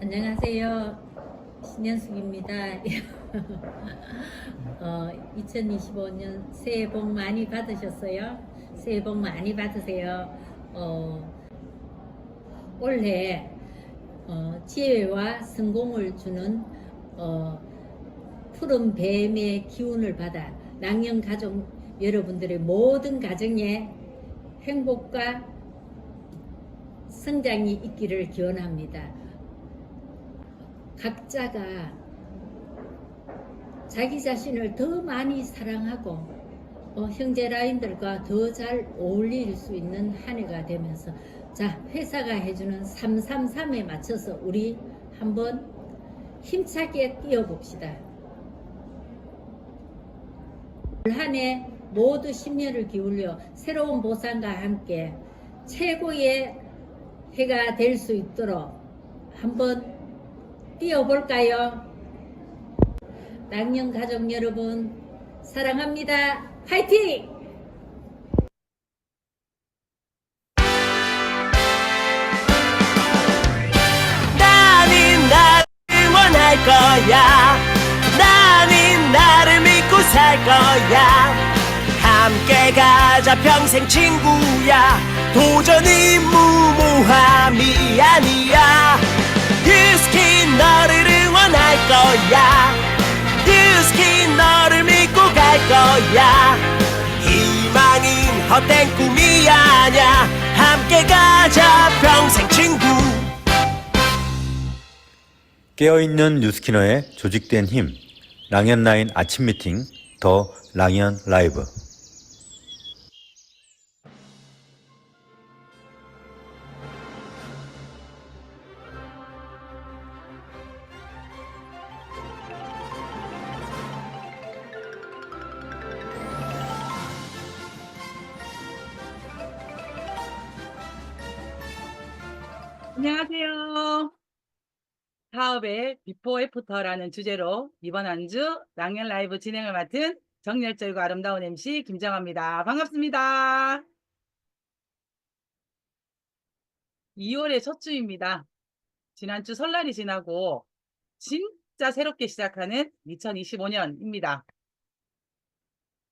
안녕하세요. 신현숙입니다. 2025년 새해 복 많이 받으셨어요? 새해 복 많이 받으세요. 올해 지혜와 성공을 주는 어, 푸른 뱀의 기운을 받아 낭년 가족 여러분들의 모든 가정에 행복과 성장이 있기를 기원합니다. 각자가 자기 자신을 더 많이 사랑하고 형제 라인들과 더 잘 어울릴 수 있는 한 해가 되면서, 자, 회사가 해주는 333에 맞춰서 우리 한번 힘차게 뛰어봅시다. 올 한 해 모두 심혈을 기울여 새로운 보상과 함께 최고의 해가 될 수 있도록 한번 뛰어볼까요? 낭년 가족 여러분, 사랑합니다. 파이팅! 나는 나를 응원할 거야. 나는 나를 믿고 살 거야. 함께 가자 평생 친구야. 도전은 무모함이 아니야. 유스킨 너를 응원할 거야. 유스킨 너를 믿고 갈 거야. 희망은 헛된 꿈이 아냐. 함께 가자 평생 친구. 깨어있는 뉴스키너의 조직된 힘, 랑연9 아침 미팅, 더 랑연 라이브. 안녕하세요. 사업의 비포 애프터라는 주제로 이번 한 주 랑연 라이브 진행을 맡은 정열적이고 아름다운 MC 김정아입니다. 반갑습니다. 2월의 첫 주입니다. 지난주 설날이 지나고 진짜 새롭게 시작하는 2025년입니다.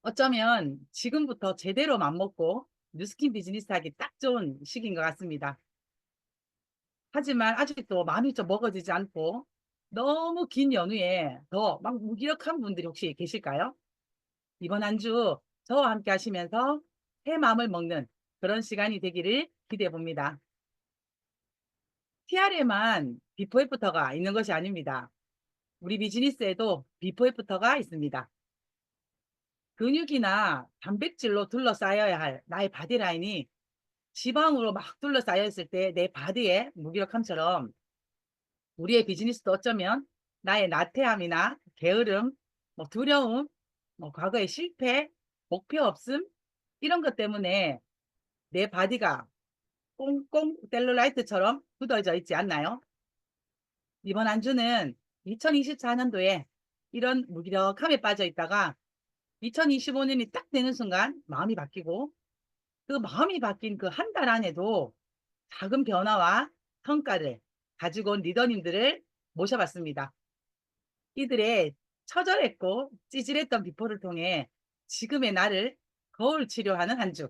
어쩌면 지금부터 제대로 맘먹고 뉴스킨 비즈니스 하기 딱 좋은 시기인 것 같습니다. 하지만 아직도 마음이 좀 먹어지지 않고 너무 긴 연휴에 더 막 무기력한 분들이 혹시 계실까요? 이번 한 주 저와 함께 하시면서 새 마음을 먹는 그런 시간이 되기를 기대해 봅니다. TR에만 비포 애프터가 있는 것이 아닙니다. 우리 비즈니스에도 비포 애프터가 있습니다. 근육이나 단백질로 둘러싸여야 할 나의 바디라인이 지방으로 막 둘러싸여 있을 때 내 바디의 무기력함처럼 우리의 비즈니스도 어쩌면 나의 나태함이나 게으름, 두려움, 과거의 실패, 목표 없음 이런 것 때문에 내 바디가 꽁꽁 셀룰라이트처럼 굳어져 있지 않나요? 이번 한 주는 2024년도에 이런 무기력함에 빠져 있다가 2025년이 딱 되는 순간 마음이 바뀌고, 그 마음이 바뀐 그 한 달 안에도 작은 변화와 성과를 가지고 온 리더님들을 모셔봤습니다. 이들의 처절했고 찌질했던 비포를 통해 지금의 나를 거울 치료하는 한 주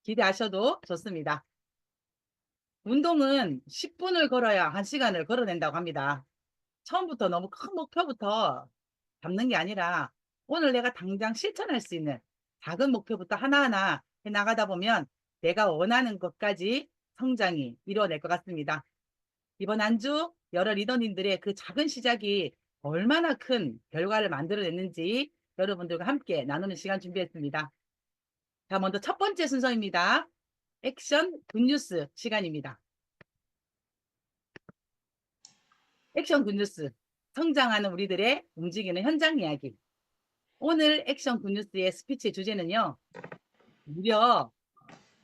기대하셔도 좋습니다. 운동은 10분을 걸어야 1시간을 걸어낸다고 합니다. 처음부터 너무 큰 목표부터 잡는 게 아니라 오늘 내가 당장 실천할 수 있는 작은 목표부터 하나하나 해나가다 보면 내가 원하는 것까지 성장이 이루어낼 것 같습니다. 이번 한 주 여러 리더님들의 그 작은 시작이 얼마나 큰 결과를 만들어냈는지 여러분들과 함께 나누는 시간 준비했습니다. 자, 먼저 첫 번째 순서입니다. 액션 굿뉴스 시간입니다. 액션 굿뉴스, 성장하는 우리들의 움직이는 현장 이야기. 오늘 액션 굿뉴스의 스피치 주제는요, 무려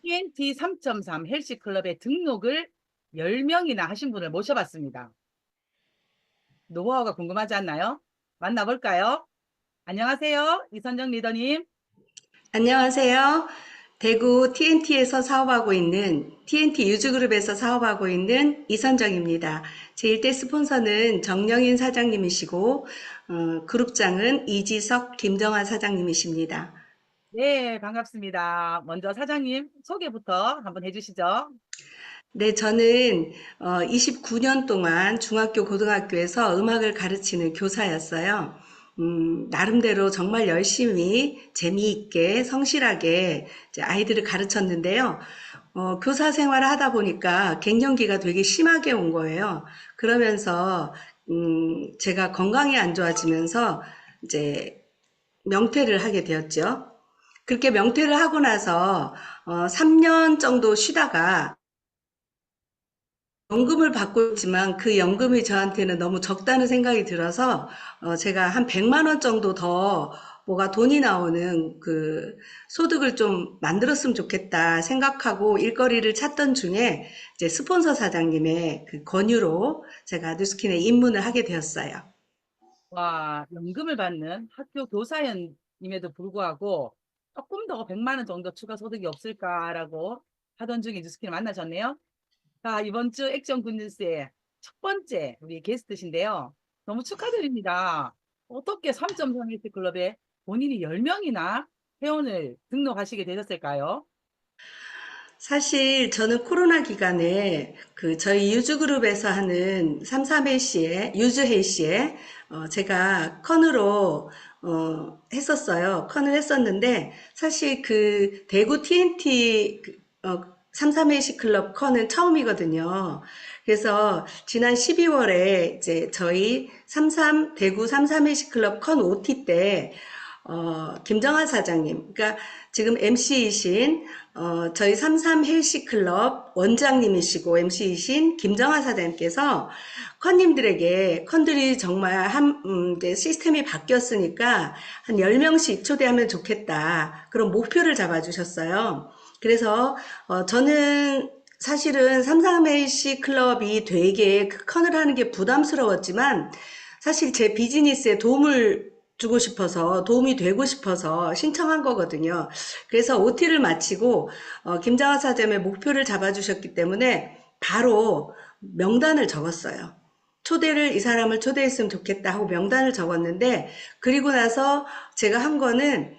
TNT 3.3 헬스클럽에 등록을 10명이나 하신 분을 모셔봤습니다. 노하우가 궁금하지 않나요? 만나볼까요? 안녕하세요. 이선정 리더님. 안녕하세요. 대구 TNT에서 사업하고 있는 TNT 유즈그룹에서 사업하고 있는 이선정입니다. 제 일대 스폰서는 정영인 사장님이시고 그룹장은 이지석, 김정아 사장님이십니다. 네, 반갑습니다. 먼저 사장님 소개부터 한번 해주시죠. 네, 저는 29년 동안 중학교, 고등학교에서 음악을 가르치는 교사였어요. 나름대로 정말 열심히 재미있게 성실하게 이제 아이들을 가르쳤는데요. 교사 생활을 하다 보니까 갱년기가 되게 심하게 온 거예요. 그러면서 제가 건강이 안 좋아지면서 이제 명퇴를 하게 되었죠. 그렇게 명퇴를 하고 나서 3년 정도 쉬다가 연금을 받고 있지만 그 연금이 저한테는 너무 적다는 생각이 들어서 제가 한 100만 원 정도 더 뭐가 돈이 나오는 그 소득을 좀 만들었으면 좋겠다 생각하고 일거리를 찾던 중에 이제 스폰서 사장님의 그 권유로 제가 뉴스킨에 입문을 하게 되었어요. 와, 연금을 받는 학교 교사임에도 불구하고 조금 더 100만 원 정도 추가 소득이 없을까라고 하던 중에 뉴스키를 만나셨네요. 자, 이번 주 액션 굿뉴스의 첫 번째 우리 게스트신데요. 너무 축하드립니다. 어떻게 3.3 클럽에 본인이 10명이나 회원을 등록하시게 되셨을까요? 사실 저는 코로나 기간에 그 저희 유즈그룹에서 하는 3.3일시에 유즈헬시에 제가 컨으로 했었어요. 컨을 했었는데 사실 그 대구 TNT 3.3일시 클럽 컨은 처음이거든요. 그래서 지난 12월에 이제 저희 대구 3.3일시 클럽 컨 OT 때 김정아 사장님, 그러니까 지금 MC이신 저희 33 헬시클럽 원장님이시고 MC이신 김정아 사장님께서 컨들이 정말 이제 시스템이 바뀌었으니까 한 10명씩 초대하면 좋겠다. 그런 목표를 잡아주셨어요. 그래서 저는 사실은 33 헬시클럽이 되게 그 컨을 하는 게 부담스러웠지만 사실 제 비즈니스에 도움이 되고 싶어서 신청한 거거든요. 그래서 OT를 마치고 김장하 사장의 목표를 잡아주셨기 때문에 바로 명단을 적었어요. 이 사람을 초대했으면 좋겠다 하고 명단을 적었는데, 그리고 나서 제가 한 거는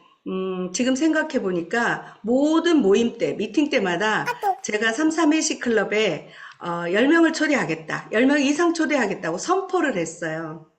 지금 생각해 보니까 모든 모임 때, 미팅 때마다 제가 331시 클럽에 10명을 초대하겠다, 10명 이상 초대하겠다고 선포를 했어요.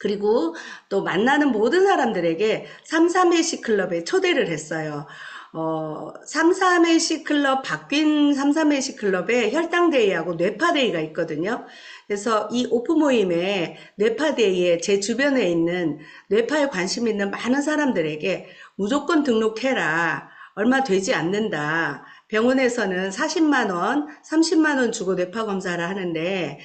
그리고 또 만나는 모든 사람들에게 331시 클럽에 초대를 했어요. 331시 클럽, 바뀐 331시 클럽에 혈당데이하고 뇌파데이가 있거든요. 그래서 이 오프 모임에 뇌파데이에 제 주변에 있는 뇌파에 관심 있는 많은 사람들에게 무조건 등록해라. 얼마 되지 않는다. 병원에서는 40만 원, 30만 원 주고 뇌파 검사를 하는데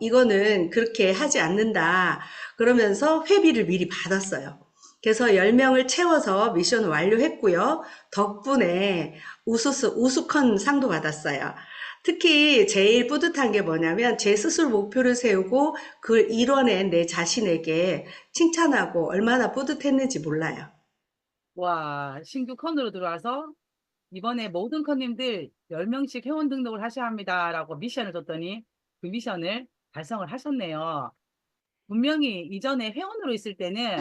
이거는 그렇게 하지 않는다. 그러면서 회비를 미리 받았어요. 그래서 10명을 채워서 미션 완료했고요. 덕분에 우수컨 상도 받았어요. 특히 제일 뿌듯한 게 뭐냐면 제 스스로 목표를 세우고 그걸 이뤄낸 내 자신에게 칭찬하고 얼마나 뿌듯했는지 몰라요. 와, 신규 컨으로 들어와서 이번에 모든 컨님들 10명씩 회원 등록을 하셔야 합니다라고 미션을 줬더니 그 미션을 달성을 하셨네요. 분명히 이전에 회원으로 있을 때는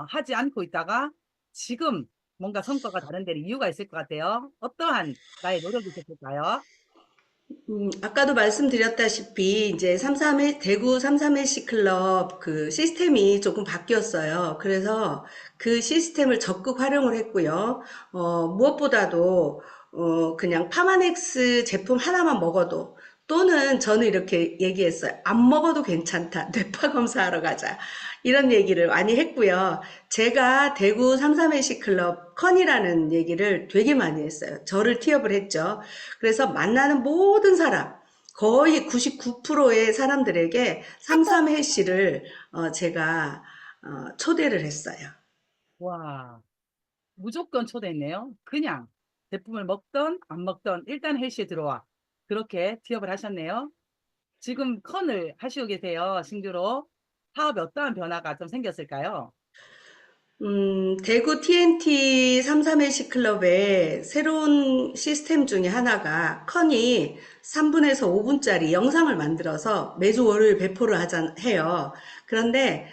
하지 않고 있다가 지금 뭔가 성과가 다른 데는 이유가 있을 것 같아요. 어떠한 나의 노력이 있었을까요? 아까도 말씀드렸다시피 이제 대구 331시 클럽 그 시스템이 조금 바뀌었어요. 그래서 그 시스템을 적극 활용을 했고요. 무엇보다도 그냥 파마넥스 제품 하나만 먹어도, 또는 저는 이렇게 얘기했어요. 안 먹어도 괜찮다. 뇌파 검사하러 가자. 이런 얘기를 많이 했고요. 제가 대구 331시 클럽 컨이라는 얘기를 되게 많이 했어요. 저를 티업을 했죠. 그래서 만나는 모든 사람, 거의 99%의 사람들에게 33헬시를 제가 초대를 했어요. 와, 무조건 초대했네요. 그냥 제품을 먹던 안 먹던 일단 헬스에 들어와. 그렇게 티업을 하셨네요. 지금 컨을 하시고 계세요. 신규로. 사업에 어떠한 변화가 좀 생겼을까요? 대구 TNT 33회식 클럽의 새로운 시스템 중에 하나가 컨이 3분에서 5분짜리 영상을 만들어서 매주 월요일 배포를 해요. 그런데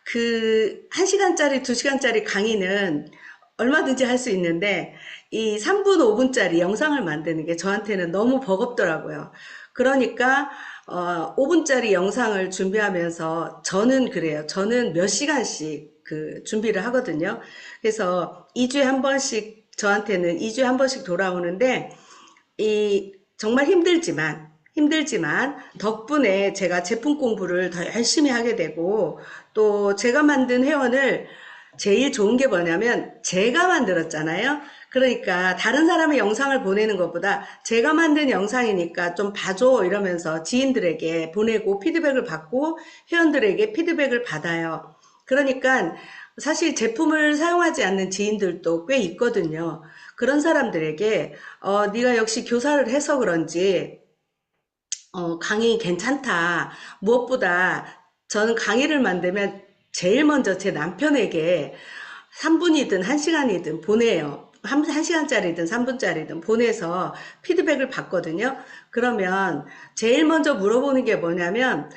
그 1시간짜리, 2시간짜리 강의는 얼마든지 할 수 있는데 이 3분, 5분짜리 영상을 만드는 게 저한테는 너무 버겁더라고요. 그러니까 5분짜리 영상을 준비하면서 저는 그래요. 저는 몇 시간씩 그 준비를 하거든요. 그래서 2주에 한 번씩 저한테는 2주에 한 번씩 돌아오는데 이 정말 힘들지만 덕분에 제가 제품 공부를 더 열심히 하게 되고 또 제가 만든 회원을 제일 좋은 게 뭐냐면 제가 만들었잖아요. 그러니까 다른 사람의 영상을 보내는 것보다 제가 만든 영상이니까 좀 봐줘 이러면서 지인들에게 보내고 피드백을 받고 회원들에게 피드백을 받아요. 그러니까 사실 제품을 사용하지 않는 지인들도 꽤 있거든요. 그런 사람들에게 네가 역시 교사를 해서 그런지 강의 괜찮다. 무엇보다 저는 강의를 만들면 제일 먼저 제 남편에게 3분이든 1시간이든 보내요. 1시간짜리든 3분짜리든 보내서 피드백을 받거든요. 그러면 제일 먼저 물어보는 게 뭐냐면,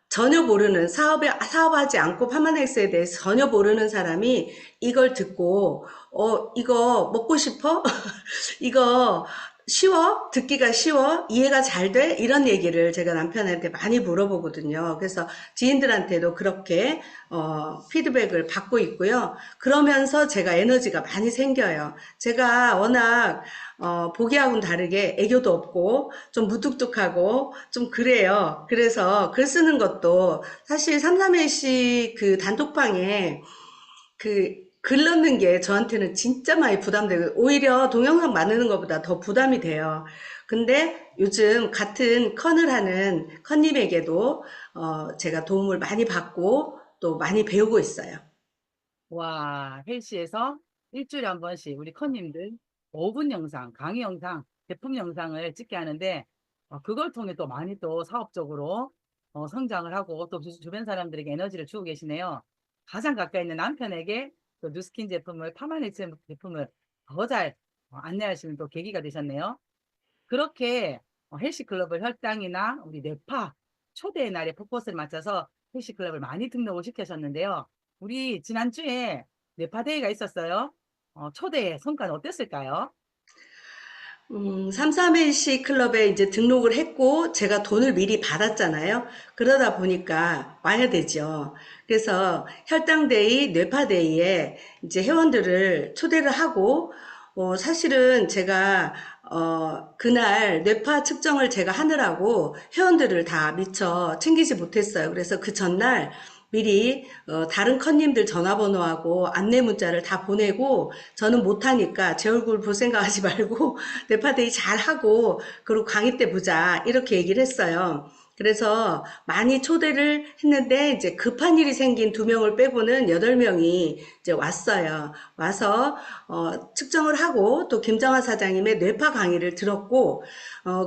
전혀 모르는 사업하지 않고 파마넥스에 대해서 전혀 모르는 사람이 이걸 듣고, 이거 먹고 싶어? 이거 쉬워? 듣기가 쉬워? 이해가 잘 돼? 이런 얘기를 제가 남편한테 많이 물어보거든요. 그래서 지인들한테도 그렇게 피드백을 받고 있고요. 그러면서 제가 에너지가 많이 생겨요. 제가 워낙 보기하고는 다르게 애교도 없고 좀 무뚝뚝하고 좀 그래요. 그래서 글 쓰는 것도 사실 삼삼일씩 그 단톡방에 그 글 넣는 게 저한테는 진짜 많이 부담되고 오히려 동영상 만드는 것보다 더 부담이 돼요. 근데 요즘 같은 컨을 하는 컨님에게도 제가 도움을 많이 받고 또 많이 배우고 있어요. 와, 헬시에서 일주일에 한 번씩 우리 컨님들 5분 영상, 강의 영상, 제품 영상을 찍게 하는데 그걸 통해 또 많이 또 사업적으로 성장을 하고 또 주변 사람들에게 에너지를 주고 계시네요. 가장 가까이 있는 남편에게 또 뉴스킨 제품을 파마넥스 제품을 더 잘 안내하시는 또 계기가 되셨네요. 그렇게 헬시 클럽을 혈당이나 우리 뇌파 초대의 날에 포커스를 맞춰서 헬시 클럽을 많이 등록을 시키셨는데요. 우리 지난주에 뇌파데이가 있었어요. 초대 성과는 어땠을까요? 33일씩 클럽에 이제 등록을 했고, 제가 돈을 미리 받았잖아요. 그러다 보니까 와야 되죠. 그래서 혈당데이, 뇌파데이에 이제 회원들을 초대를 하고, 사실은 제가, 그날 뇌파 측정을 제가 하느라고 회원들을 다 미처 챙기지 못했어요. 그래서 그 전날 미리 다른 컨님들 전화번호하고 안내 문자를 다 보내고 저는 못하니까 제 얼굴 볼 생각하지 말고 네파데이 잘 하고 그리고 강의 때 보자 이렇게 얘기를 했어요. 그래서 많이 초대를 했는데 이제 급한 일이 생긴 2명을 빼고는 8명이 이제 왔어요. 와서 측정을 하고 또 김정아 사장님의 뇌파 강의를 들었고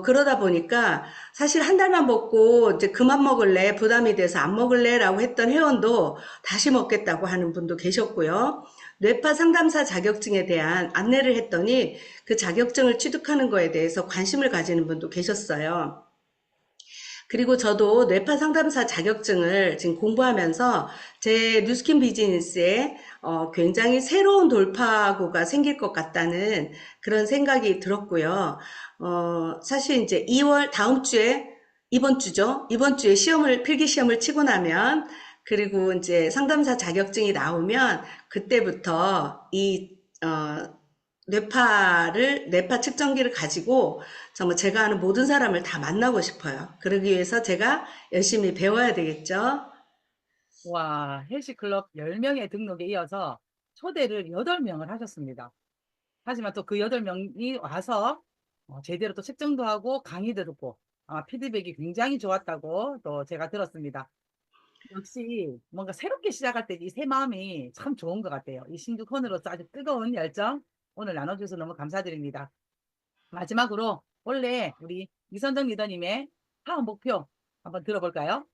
그러다 보니까 사실 한 달만 먹고 이제 그만 먹을래 부담이 돼서 안 먹을래라고 했던 회원도 다시 먹겠다고 하는 분도 계셨고요. 뇌파 상담사 자격증에 대한 안내를 했더니 그 자격증을 취득하는 거에 대해서 관심을 가지는 분도 계셨어요. 그리고 저도 뇌파 상담사 자격증을 지금 공부하면서 제 뉴스킨 비즈니스에 굉장히 새로운 돌파구가 생길 것 같다는 그런 생각이 들었고요. 사실 이제 2월 다음 주에 이번 주죠. 이번 주에 필기 시험을 치고 나면 그리고 이제 상담사 자격증이 나오면 그때부터 뇌파 측정기를 가지고 정말 제가 아는 모든 사람을 다 만나고 싶어요. 그러기 위해서 제가 열심히 배워야 되겠죠. 와, 헬시 클럽 10명의 등록에 이어서 초대를 8명을 하셨습니다. 하지만 또 그 8명이 와서 제대로 또 측정도 하고 강의도 듣고 피드백이 굉장히 좋았다고 또 제가 들었습니다. 역시 뭔가 새롭게 시작할 때 이 새 마음이 참 좋은 것 같아요. 이 신규 콘으로서 아주 뜨거운 열정 오늘 나눠주셔서 너무 감사드립니다. 마지막으로 원래 우리 이선정 리더님의 사업 목표 한번 들어볼까요?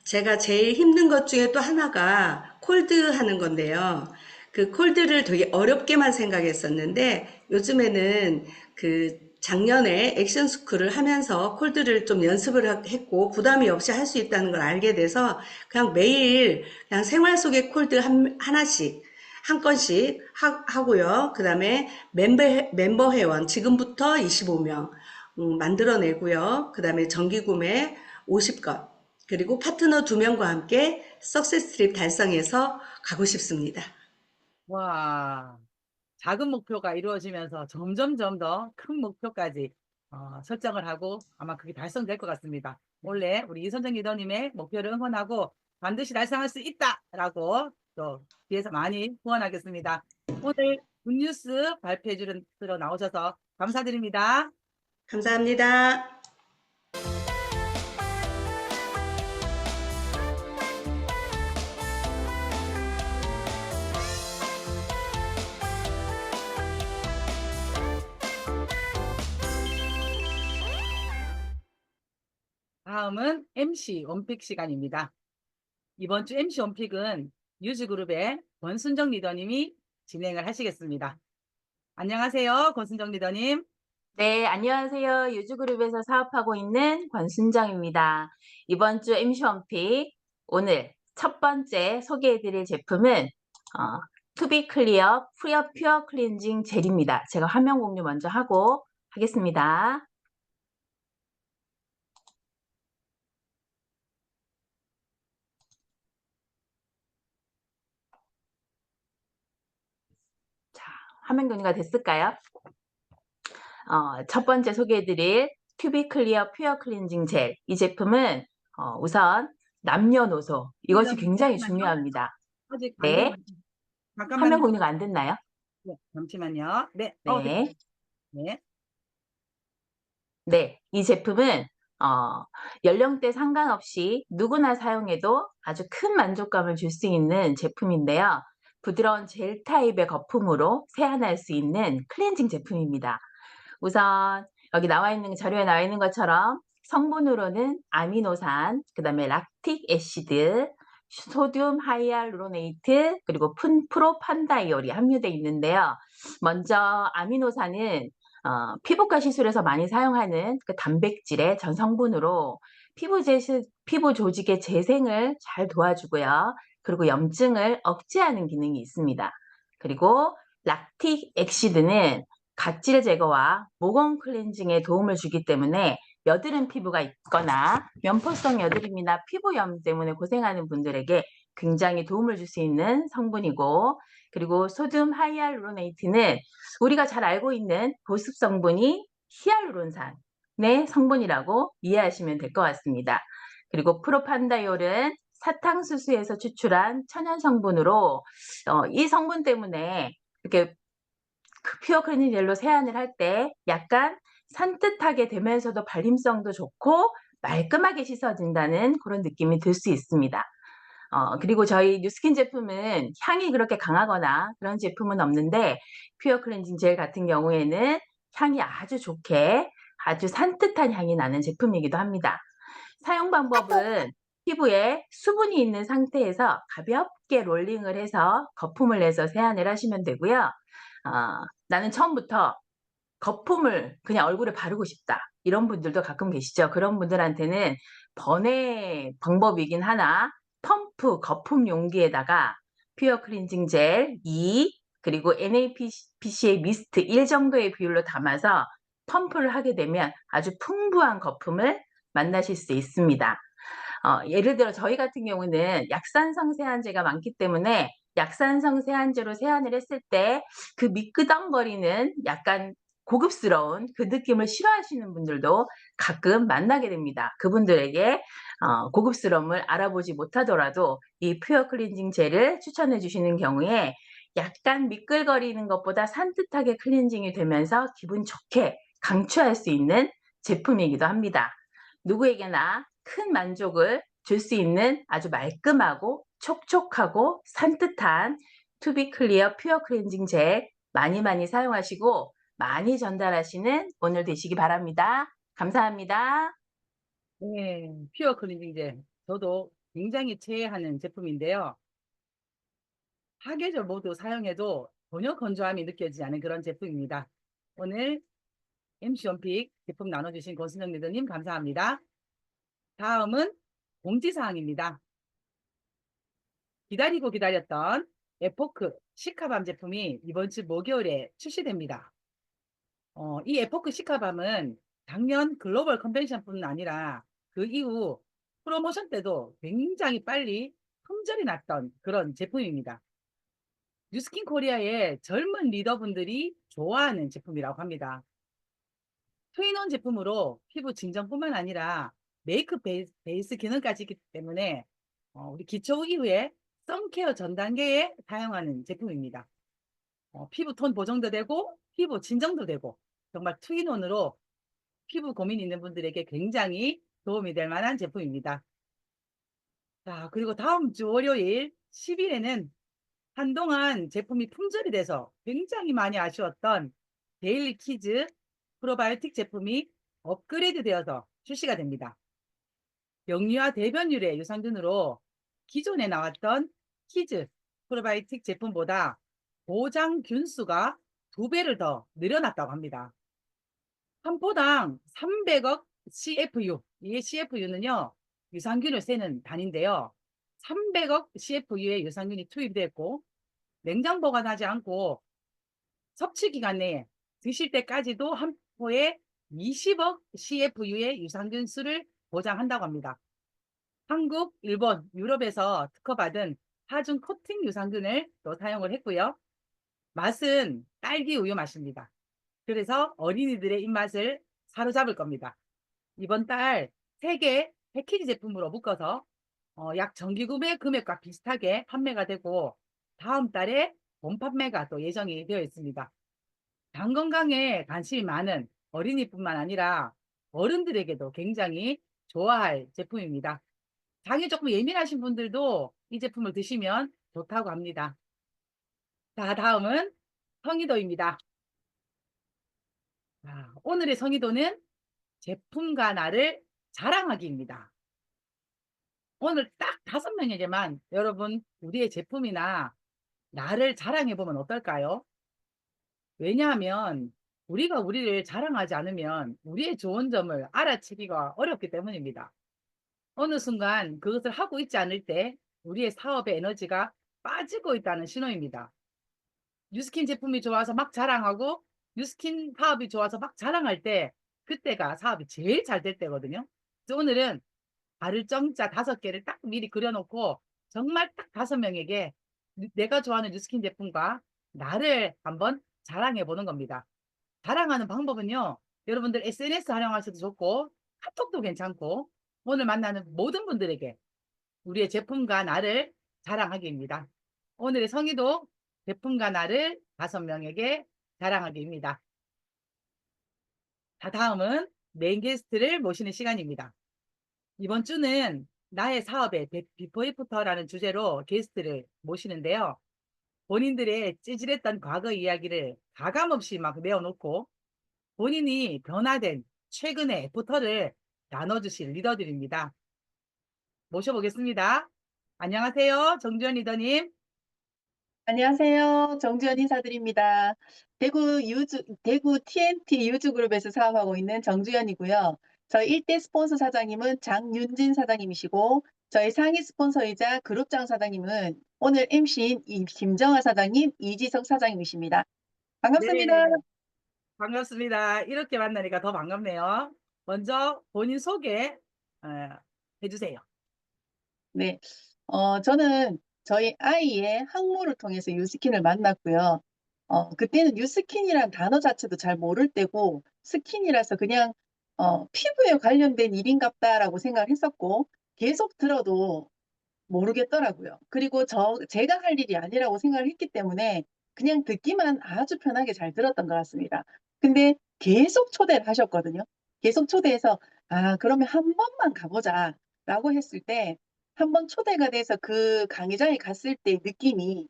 제가 제일 힘든 것 중에 또 하나가 콜드 하는 건데요. 그 콜드를 되게 어렵게만 생각했었는데 요즘에는 그 작년에 액션 스쿨을 하면서 콜드를 좀 연습을 했고 부담이 없이 할 수 있다는 걸 알게 돼서 그냥 매일 그냥 생활 속의 콜드 하나씩 한 건씩 하고요. 그 다음에 멤버 회원 지금부터 25명 만들어내고요. 그 다음에 정기구매 50건 그리고 파트너 2명과 함께 석세스 트립 달성해서 가고 싶습니다. 와, 작은 목표가 이루어지면서 점점점 더 큰 목표까지 설정을 하고 아마 그게 달성될 것 같습니다. 원래 우리 이선정 리더님의 목표를 응원하고 반드시 달성할 수 있다라고 또 뒤에서 많이 후원하겠습니다. 오늘 굿뉴스 발표해 주러 나오셔서 감사드립니다. 감사합니다. 다음은 MC 원픽 시간입니다. 이번 주 MC 원픽은 유즈그룹의 권순정 리더님이 진행을 하시겠습니다. 안녕하세요, 권순정 리더님. 네, 안녕하세요. 유주그룹에서 사업하고 있는 권순정입니다. 이번 주 MC 원픽 오늘 첫 번째 소개해드릴 제품은 투비 클리어 퓨어 클렌징 젤입니다. 제가 화면 공유 먼저 하고 하겠습니다. 자, 화면 공유가 됐을까요? 첫 번째 소개해드릴 튜비 클리어 퓨어 클렌징 젤. 이 제품은 우선 남녀노소 이것이 굉장히 잠시만요. 중요합니다. 아직 안 네, 됐는데. 화면 잠깐만요. 공유가 안 됐나요? 네, 잠시만요. 네, 네. 됐습니다. 네. 네, 이 제품은 연령대 상관없이 누구나 사용해도 아주 큰 만족감을 줄 수 있는 제품인데요. 부드러운 젤 타입의 거품으로 세안할 수 있는 클렌징 제품입니다. 우선 여기 자료에 나와 있는 것처럼 성분으로는 아미노산, 그 다음에 락틱 애시드, 소듐 하이알루로네이트, 그리고 프로판다이올이 함유되어 있는데요. 먼저 아미노산은 피부과 시술에서 많이 사용하는 그 단백질의 전 성분으로 피부 조직의 재생을 잘 도와주고요. 그리고 염증을 억제하는 기능이 있습니다. 그리고 락틱 엑시드는 각질 제거와 모공 클렌징에 도움을 주기 때문에 여드름 피부가 있거나 면포성 여드름이나 피부염 때문에 고생하는 분들에게 굉장히 도움을 줄 수 있는 성분이고, 그리고 소듐 하이알루로네이트는 우리가 잘 알고 있는 보습 성분이 히알루론산의 성분이라고 이해하시면 될 것 같습니다. 그리고 프로판다이올은 사탕수수에서 추출한 천연 성분으로 이 성분 때문에 이렇게 퓨어 클리닝 젤로 세안을 할 때 약간 산뜻하게 되면서도 발림성도 좋고 말끔하게 씻어진다는 그런 느낌이 들 수 있습니다. 그리고 저희 뉴스킨 제품은 향이 그렇게 강하거나 그런 제품은 없는데 퓨어 클렌징 젤 같은 경우에는 향이 아주 좋게 아주 산뜻한 향이 나는 제품이기도 합니다. 사용 방법은 피부에 수분이 있는 상태에서 가볍게 롤링을 해서 거품을 내서 세안을 하시면 되고요. 나는 처음부터 거품을 그냥 얼굴에 바르고 싶다. 이런 분들도 가끔 계시죠. 그런 분들한테는 번외 방법이긴 하나 펌프 거품 용기에다가 퓨어 클렌징 젤 2 그리고 NAPCA 미스트 1 정도의 비율로 담아서 펌프를 하게 되면 아주 풍부한 거품을 만나실 수 있습니다. 예를 들어 저희 같은 경우는 약산성 세안제가 많기 때문에 약산성 세안제로 세안을 했을 때 그 미끄덩거리는 약간 고급스러운 그 느낌을 싫어하시는 분들도 가끔 만나게 됩니다. 그분들에게 고급스러움을 알아보지 못하더라도 이 퓨어 클렌징 젤을 추천해 주시는 경우에 약간 미끌거리는 것보다 산뜻하게 클렌징이 되면서 기분 좋게 강추할 수 있는 제품이기도 합니다. 누구에게나 큰 만족을 줄 수 있는 아주 말끔하고 촉촉하고 산뜻한 투비 클리어 퓨어 클렌징 젤 많이 사용하시고 많이 전달하시는 오늘 되시기 바랍니다. 감사합니다. 네, 퓨어 클렌징 젤. 저도 굉장히 체하는 제품인데요. 사계절 모두 사용해도 전혀 건조함이 느껴지지 않은 그런 제품입니다. 오늘 MC 원픽 제품 나눠주신 권순정 리더님 감사합니다. 다음은 공지사항입니다. 기다리고 기다렸던 에포크 시카밤 제품이 이번 주 목요일에 출시됩니다. 이 에포크 시카밤은 작년 글로벌 컨벤션뿐 아니라 그 이후 프로모션 때도 굉장히 빨리 품절이 났던 그런 제품입니다. 뉴스킨 코리아의 젊은 리더분들이 좋아하는 제품이라고 합니다. 투인원 제품으로 피부 진정뿐만 아니라 메이크 베이스 기능까지 있기 때문에 우리 기초 이후에 선케어 전 단계에 사용하는 제품입니다. 피부 톤 보정도 되고 피부 진정도 되고 정말 투인원으로 피부 고민 있는 분들에게 굉장히 도움이 될 만한 제품입니다. 자, 그리고 다음 주 월요일 10일에는 한동안 제품이 품절이 돼서 굉장히 많이 아쉬웠던 데일리 키즈 프로바이오틱 제품이 업그레이드 되어서 출시가 됩니다. 영유아 대변율의 유산균으로 기존에 나왔던 키즈 프로바이오틱 제품보다 보장 균수가 2배를 더 늘어났다고 합니다. 한 포당 300억 CFU, 이 CFU는요 유산균을 세는 단위인데요. 300억 CFU의 유산균이 투입됐고 냉장 보관하지 않고 섭취 기간 내에 드실 때까지도 한 포에 20억 CFU의 유산균 수를 보장한다고 합니다. 한국, 일본, 유럽에서 특허받은 하중 코팅 유산균을 또 사용을 했고요. 맛은 딸기 우유 맛입니다. 그래서 어린이들의 입맛을 사로잡을 겁니다. 이번 달 3개 패키지 제품으로 묶어서 약 정기구매 금액과 비슷하게 판매가 되고 다음 달에 본판매가 또 예정이 되어 있습니다. 장 건강에 관심이 많은 어린이뿐만 아니라 어른들에게도 굉장히 좋아할 제품입니다. 장이 조금 예민하신 분들도 이 제품을 드시면 좋다고 합니다. 자, 다음은 성의도입니다. 자, 오늘의 성의도는 제품과 나를 자랑하기입니다. 오늘 딱 5명에게만 여러분 우리의 제품이나 나를 자랑해보면 어떨까요? 왜냐하면 우리가 우리를 자랑하지 않으면 우리의 좋은 점을 알아채기가 어렵기 때문입니다. 어느 순간 그것을 하고 있지 않을 때 우리의 사업의 에너지가 빠지고 있다는 신호입니다. 뉴스킨 제품이 좋아서 막 자랑하고 뉴스킨 사업이 좋아서 막 자랑할 때 그때가 사업이 제일 잘 될 때거든요. 그래서 오늘은 발을 정자 5개를 딱 미리 그려놓고 정말 딱 5명에게 내가 좋아하는 뉴스킨 제품과 나를 한번 자랑해 보는 겁니다. 자랑하는 방법은요. 여러분들 SNS 활용하셔도 좋고 카톡도 괜찮고 오늘 만나는 모든 분들에게 우리의 제품과 나를 자랑하기입니다. 오늘의 성의도 제품과 나를 5명에게 자랑하기입니다. 자, 다음은 메인 게스트를 모시는 시간입니다. 이번 주는 나의 사업의 비포 애프터라는 주제로 게스트를 모시는데요. 본인들의 찌질했던 과거 이야기를 가감없이 막 내어놓고 본인이 변화된 최근의 애프터를 나눠주실 리더들입니다. 모셔보겠습니다. 안녕하세요. 정주현 리더님. 안녕하세요. 정주현 인사드립니다. 대구 TNT 유즈그룹에서 사업하고 있는 정주현이고요. 저희 1대 스폰서 사장님은 장윤진 사장님이시고 저희 상위 스폰서이자 그룹장 사장님은 오늘 MC인 김정아 사장님, 이지석 사장님이십니다. 반갑습니다. 네, 반갑습니다. 이렇게 만나니까 더 반갑네요. 먼저 본인 소개 해주세요. 네, 저는 저희 아이의 학모를 통해서 뉴스킨을 만났고요. 그때는 뉴스킨이란 단어 자체도 잘 모를 때고 스킨이라서 그냥 피부에 관련된 일인갑다라고 생각을 했었고 계속 들어도 모르겠더라고요. 그리고 제가 할 일이 아니라고 생각을 했기 때문에 그냥 듣기만 아주 편하게 잘 들었던 것 같습니다. 근데 계속 초대를 하셨거든요. 계속 초대해서 그러면 한 번만 가보자 라고 했을 때 한 번 초대가 돼서 그 강의장에 갔을 때 느낌이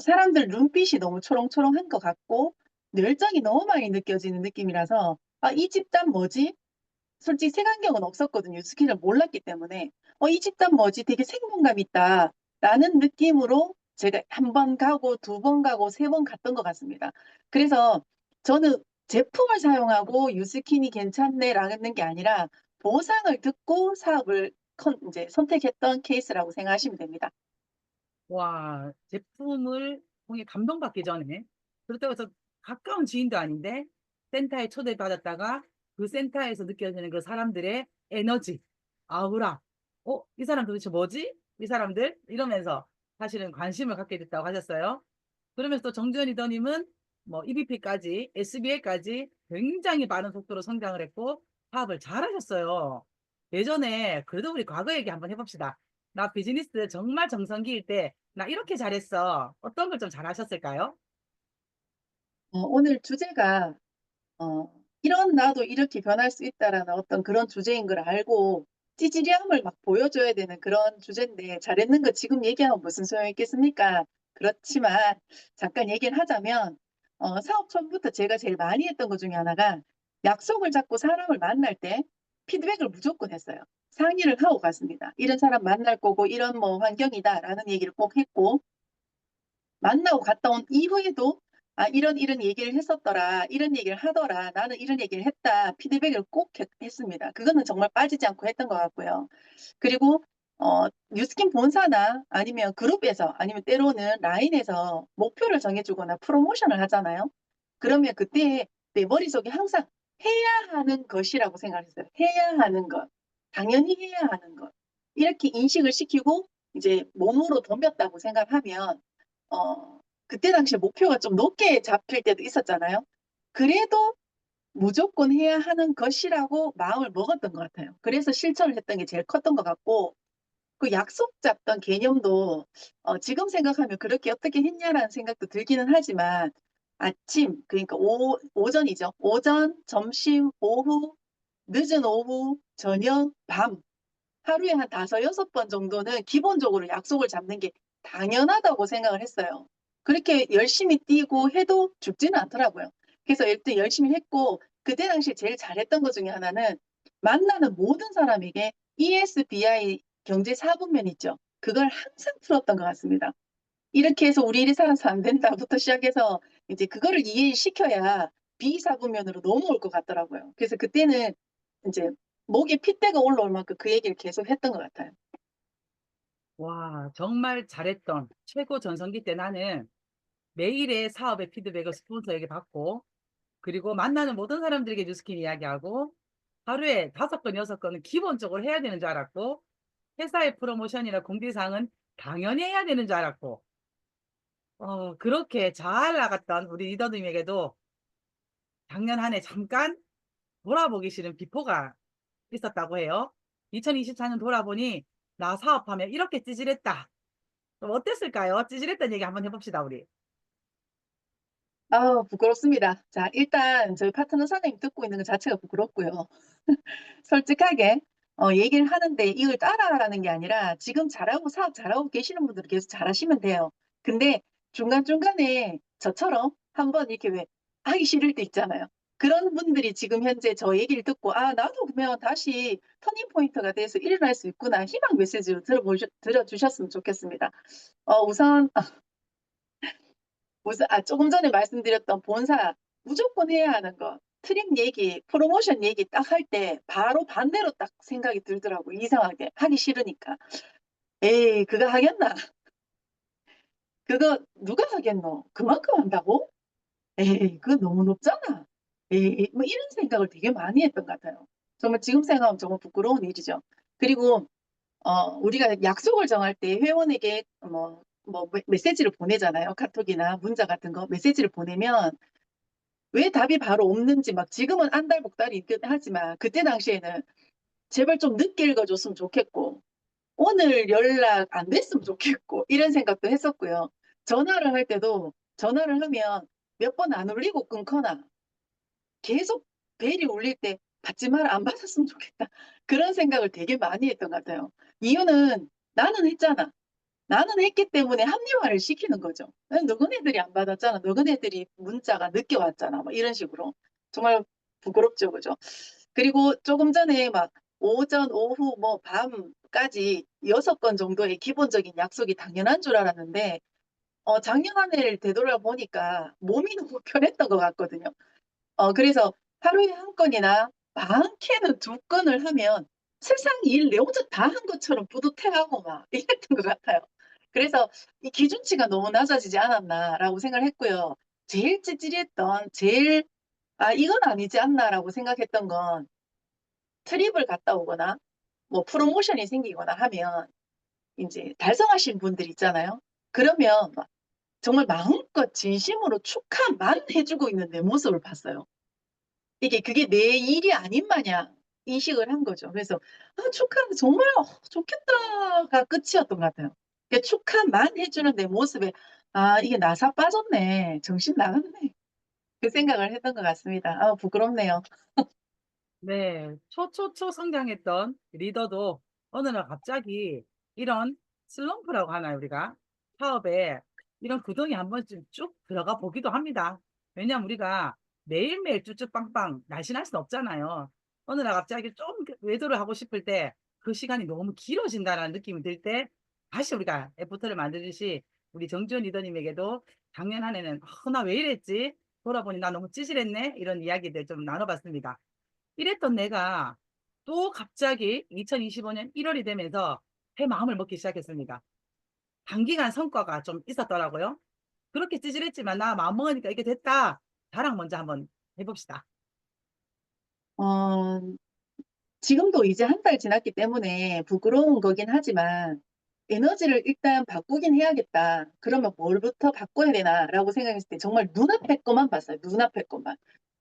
사람들 눈빛이 너무 초롱초롱한 것 같고 열정이 너무 많이 느껴지는 느낌이라서 이 집단 뭐지? 솔직히 색안경은 없었거든요. 스킨을 몰랐기 때문에 이 집단 뭐지? 되게 생동감 있다. 라는 느낌으로 제가 한 번 가고, 두 번 가고, 세 번 갔던 것 같습니다. 그래서 저는 제품을 사용하고 유스킨이 괜찮네라는 게 아니라 보상을 듣고 사업을 이제 선택했던 케이스라고 생각하시면 됩니다. 와, 제품을 통해 감동받기 전에 그렇다고 해서 가까운 지인도 아닌데 센터에 초대받았다가 그 센터에서 느껴지는 그 사람들의 에너지, 아우라, 이 사람 도대체 뭐지? 이 사람들? 이러면서 사실은 관심을 갖게 됐다고 하셨어요. 그러면서 또 정주현 리더님은 뭐 EBP까지, SBA까지 굉장히 많은 속도로 성장을 했고 사업을 잘하셨어요. 예전에 그래도 우리 과거 얘기 한번 해봅시다. 나 비즈니스 정말 정성기일 때 나 이렇게 잘했어. 어떤 걸 좀 잘하셨을까요? 오늘 주제가 이런 나도 이렇게 변할 수 있다라는 어떤 그런 주제인 걸 알고 찌질함을 막 보여줘야 되는 그런 주제인데 잘했는 거 지금 얘기하면 무슨 소용이 있겠습니까? 그렇지만 잠깐 얘기를 하자면 사업 초부터 제가 제일 많이 했던 것 중에 하나가 약속을 잡고 사람을 만날 때 피드백을 무조건 했어요. 상의를 하고 갔습니다. 이런 사람 만날 거고 이런 뭐 환경이다라는 얘기를 꼭 했고 만나고 갔다 온 이후에도 이런 얘기를 했었더라. 이런 얘기를 하더라. 나는 이런 얘기를 했다. 피드백을 꼭 했습니다. 그거는 정말 빠지지 않고 했던 것 같고요. 그리고 뉴스킨 본사나 아니면 그룹에서 아니면 때로는 라인에서 목표를 정해주거나 프로모션을 하잖아요. 그러면 그때 내 머릿속에 항상 해야 하는 것이라고 생각했어요. 해야 하는 것. 당연히 해야 하는 것. 이렇게 인식을 시키고 이제 몸으로 덤볐다고 생각하면 그때 당시에 목표가 좀 높게 잡힐 때도 있었잖아요. 그래도 무조건 해야 하는 것이라고 마음을 먹었던 것 같아요. 그래서 실천을 했던 게 제일 컸던 것 같고, 그 약속 잡던 개념도 지금 생각하면 그렇게 어떻게 했냐라는 생각도 들기는 하지만 아침, 그러니까 오전이죠. 오전, 점심, 오후, 늦은 오후, 저녁, 밤 하루에 한 5-6번 정도는 기본적으로 약속을 잡는 게 당연하다고 생각을 했어요. 그렇게 열심히 뛰고 해도 죽지는 않더라고요. 그래서 일단 열심히 했고 그때 당시 제일 잘했던 것 중에 하나는 만나는 모든 사람에게 ESBI 경제 4분면 있죠. 그걸 항상 풀었던 것 같습니다. 이렇게 해서 우리 일이 살아서 안 된다부터 시작해서 이제 그거를 이해시켜야 B4분면으로 넘어올 것 같더라고요. 그래서 그때는 이제 목에 핏대가 올라올 만큼 그 얘기를 계속 했던 것 같아요. 와, 정말 잘했던 최고 전성기 때 나는 매일의 사업의 피드백을 스폰서에게 받고 그리고 만나는 모든 사람들에게 뉴스킨 이야기하고 하루에 5건, 6건은 기본적으로 해야 되는 줄 알았고 회사의 프로모션이나 공지사항은 당연히 해야 되는 줄 알았고 그렇게 잘 나갔던 우리 리더님에게도 작년 한 해 잠깐 돌아보기 싫은 비포가 있었다고 해요. 2024년 돌아보니 나 사업하면 이렇게 찌질했다. 그럼 어땠을까요? 찌질했던 얘기 한번 해봅시다, 우리. 부끄럽습니다. 자, 일단 저희 파트너 사장님 듣고 있는 것 자체가 부끄럽고요. 솔직하게 얘기를 하는데 이걸 따라하라는 게 아니라 지금 잘하고 사업 잘하고 계시는 분들은 계속 잘하시면 돼요. 근데 중간중간에 저처럼 한번 이렇게 왜 하기 싫을 때 있잖아요. 그런 분들이 지금 현재 저 얘기를 듣고 나도 그러면 다시 터닝 포인트가 돼서 일어날 수 있구나 희망 메시지로 들어주셨으면 좋겠습니다. 우선 조금 전에 말씀드렸던 본사 무조건 해야 하는 거, 트림 얘기, 프로모션 얘기 딱 할 때 바로 반대로 딱 생각이 들더라고. 이상하게. 하기 싫으니까. 에이, 그거 하겠나? 그거 누가 하겠노? 그만큼 한다고? 에이, 그거 너무 높잖아. 에이, 뭐 이런 생각을 되게 많이 했던 것 같아요. 정말 지금 생각하면 정말 부끄러운 일이죠. 그리고 우리가 약속을 정할 때 회원에게 메시지를 보내잖아요. 카톡이나 문자 같은 거 메시지를 보내면 왜 답이 바로 없는지 막 지금은 안달복달이 있긴 하지만 그때 당시에는 제발 좀 늦게 읽어줬으면 좋겠고 오늘 연락 안 됐으면 좋겠고 이런 생각도 했었고요. 전화를 할 때도 전화를 하면 몇 번 안 울리고 끊거나 계속 벨이 울릴 때 받지 마라 안 받았으면 좋겠다. 그런 생각을 되게 많이 했던 것 같아요. 이유는 나는 했잖아. 나는 했기 때문에 합리화를 시키는 거죠. 너희들이 안 받았잖아. 너희들이 문자가 늦게 왔잖아. 뭐 이런 식으로. 정말 부끄럽죠. 그죠? 그리고 조금 전에 막 오전, 오후, 뭐 밤까지 6건 정도의 기본적인 약속이 당연한 줄 알았는데 작년 한 해를 되돌아보니까 몸이 너무 편했던 것 같거든요. 그래서 하루에 한 건이나 많게는 2건을 하면 세상 일 내 혼자 다 한 것처럼 뿌듯해하고 막 이랬던 것 같아요. 그래서 이 기준치가 너무 낮아지지 않았나라고 생각을 했고요. 제일 찌질했던, 제일, 이건 아니지 않나라고 생각했던 건 트립을 갔다 오거나 뭐 프로모션이 생기거나 하면 이제 달성하신 분들 있잖아요. 그러면 막 정말 마음껏 진심으로 축하만 해주고 있는 내 모습을 봤어요. 그게 내 일이 아닌 마냥 인식을 한 거죠. 그래서 축하하는 정말 좋겠다가 끝이었던 것 같아요. 축하만 해주는 내 모습에 이게 나사 빠졌네. 정신 나갔네. 그 생각을 했던 것 같습니다. 부끄럽네요. 네, 초초초 성장했던 리더도 어느 날 갑자기 이런 슬럼프라고 하나요, 우리가? 사업에 이런 구덩이 한 번쯤 쭉 들어가 보기도 합니다. 왜냐면 우리가 매일매일 쭉쭉 빵빵 날씬할 수는 없잖아요. 어느 날 갑자기 좀 외도를 하고 싶을 때 그 시간이 너무 길어진다는 느낌이 들 때 다시 우리가 애프터를 만들듯이 우리 정주현 리더님에게도 작년 한 해는 나 왜 이랬지? 돌아보니 나 너무 찌질했네? 이런 이야기들 좀 나눠봤습니다. 이랬던 내가 또 갑자기 2025년 1월이 되면서 새 마음을 먹기 시작했습니다. 단기간 성과가 좀 있었더라고요. 그렇게 찌질했지만 나 마음 먹으니까 이게 됐다. 자랑 먼저 한번 해봅시다. 어, 지금도 이제 한 달 지났기 때문에 부끄러운 거긴 하지만 에너지를 일단 바꾸긴 해야겠다. 그러면 뭘부터 바꿔야 되나라고 생각했을 때 정말 눈앞의 것만 봤어요. 눈앞의 것만.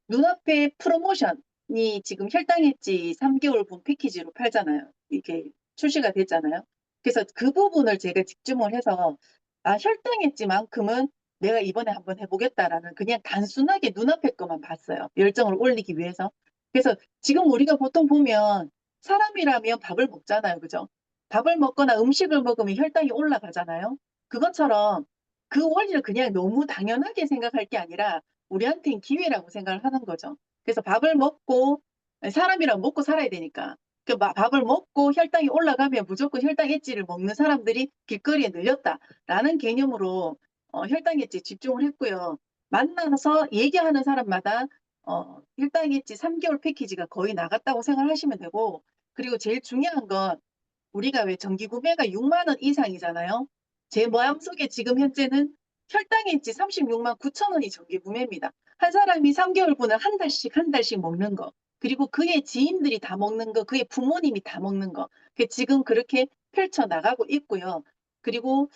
눈앞에 프로모션이 지금 혈당 엣지 3개월 분 패키지로 팔잖아요. 이게 출시가 됐잖아요. 그래서 그 부분을 제가 집중을 해서 혈당 엣지만큼은 내가 이번에 한번 해보겠다라는 그냥 단순하게 눈앞의 것만 봤어요. 열정을 올리기 위해서. 그래서 지금 우리가 보통 보면 사람이라면 밥을 먹잖아요. 그죠? 밥을 먹거나 음식을 먹으면 혈당이 올라가잖아요. 그것처럼 그 원리를 그냥 너무 당연하게 생각할 게 아니라 우리한테는 기회라고 생각을 하는 거죠. 그래서 밥을 먹고 사람이랑 먹고 살아야 되니까 밥을 먹고 혈당이 올라가면 무조건 혈당 엣지를 먹는 사람들이 길거리에 늘렸다라는 개념으로 혈당 엣지에 집중을 했고요. 만나서 얘기하는 사람마다 혈당 엣지 3개월 패키지가 거의 나갔다고 생각하시면 되고 그리고 제일 중요한 건 우리가 왜 정기 구매가 6만 원 이상이잖아요. 제 마음속에 지금 현재는 혈당 엣지 36만 9천 원이 정기 구매입니다. 한 사람이 3개월분을 한 달씩 먹는 거. 그리고 그의 지인들이 다 먹는 거, 그의 부모님이 다 먹는 거. 지금 그렇게 펼쳐 나가고 있고요. 그리고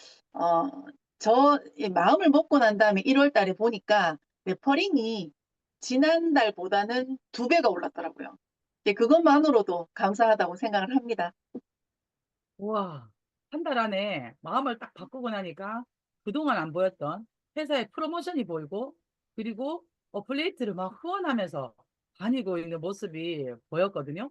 저 마음을 먹고 난 다음에 1월 달에 보니까 레퍼링이 지난달보다는 2배가 올랐더라고요. 그것만으로도 감사하다고 생각을 합니다. 우와, 한 달 안에 마음을 딱 바꾸고 나니까 그동안 안 보였던 회사의 프로모션이 보이고 그리고 어플레이트를 막 후원하면서 다니고 있는 모습이 보였거든요.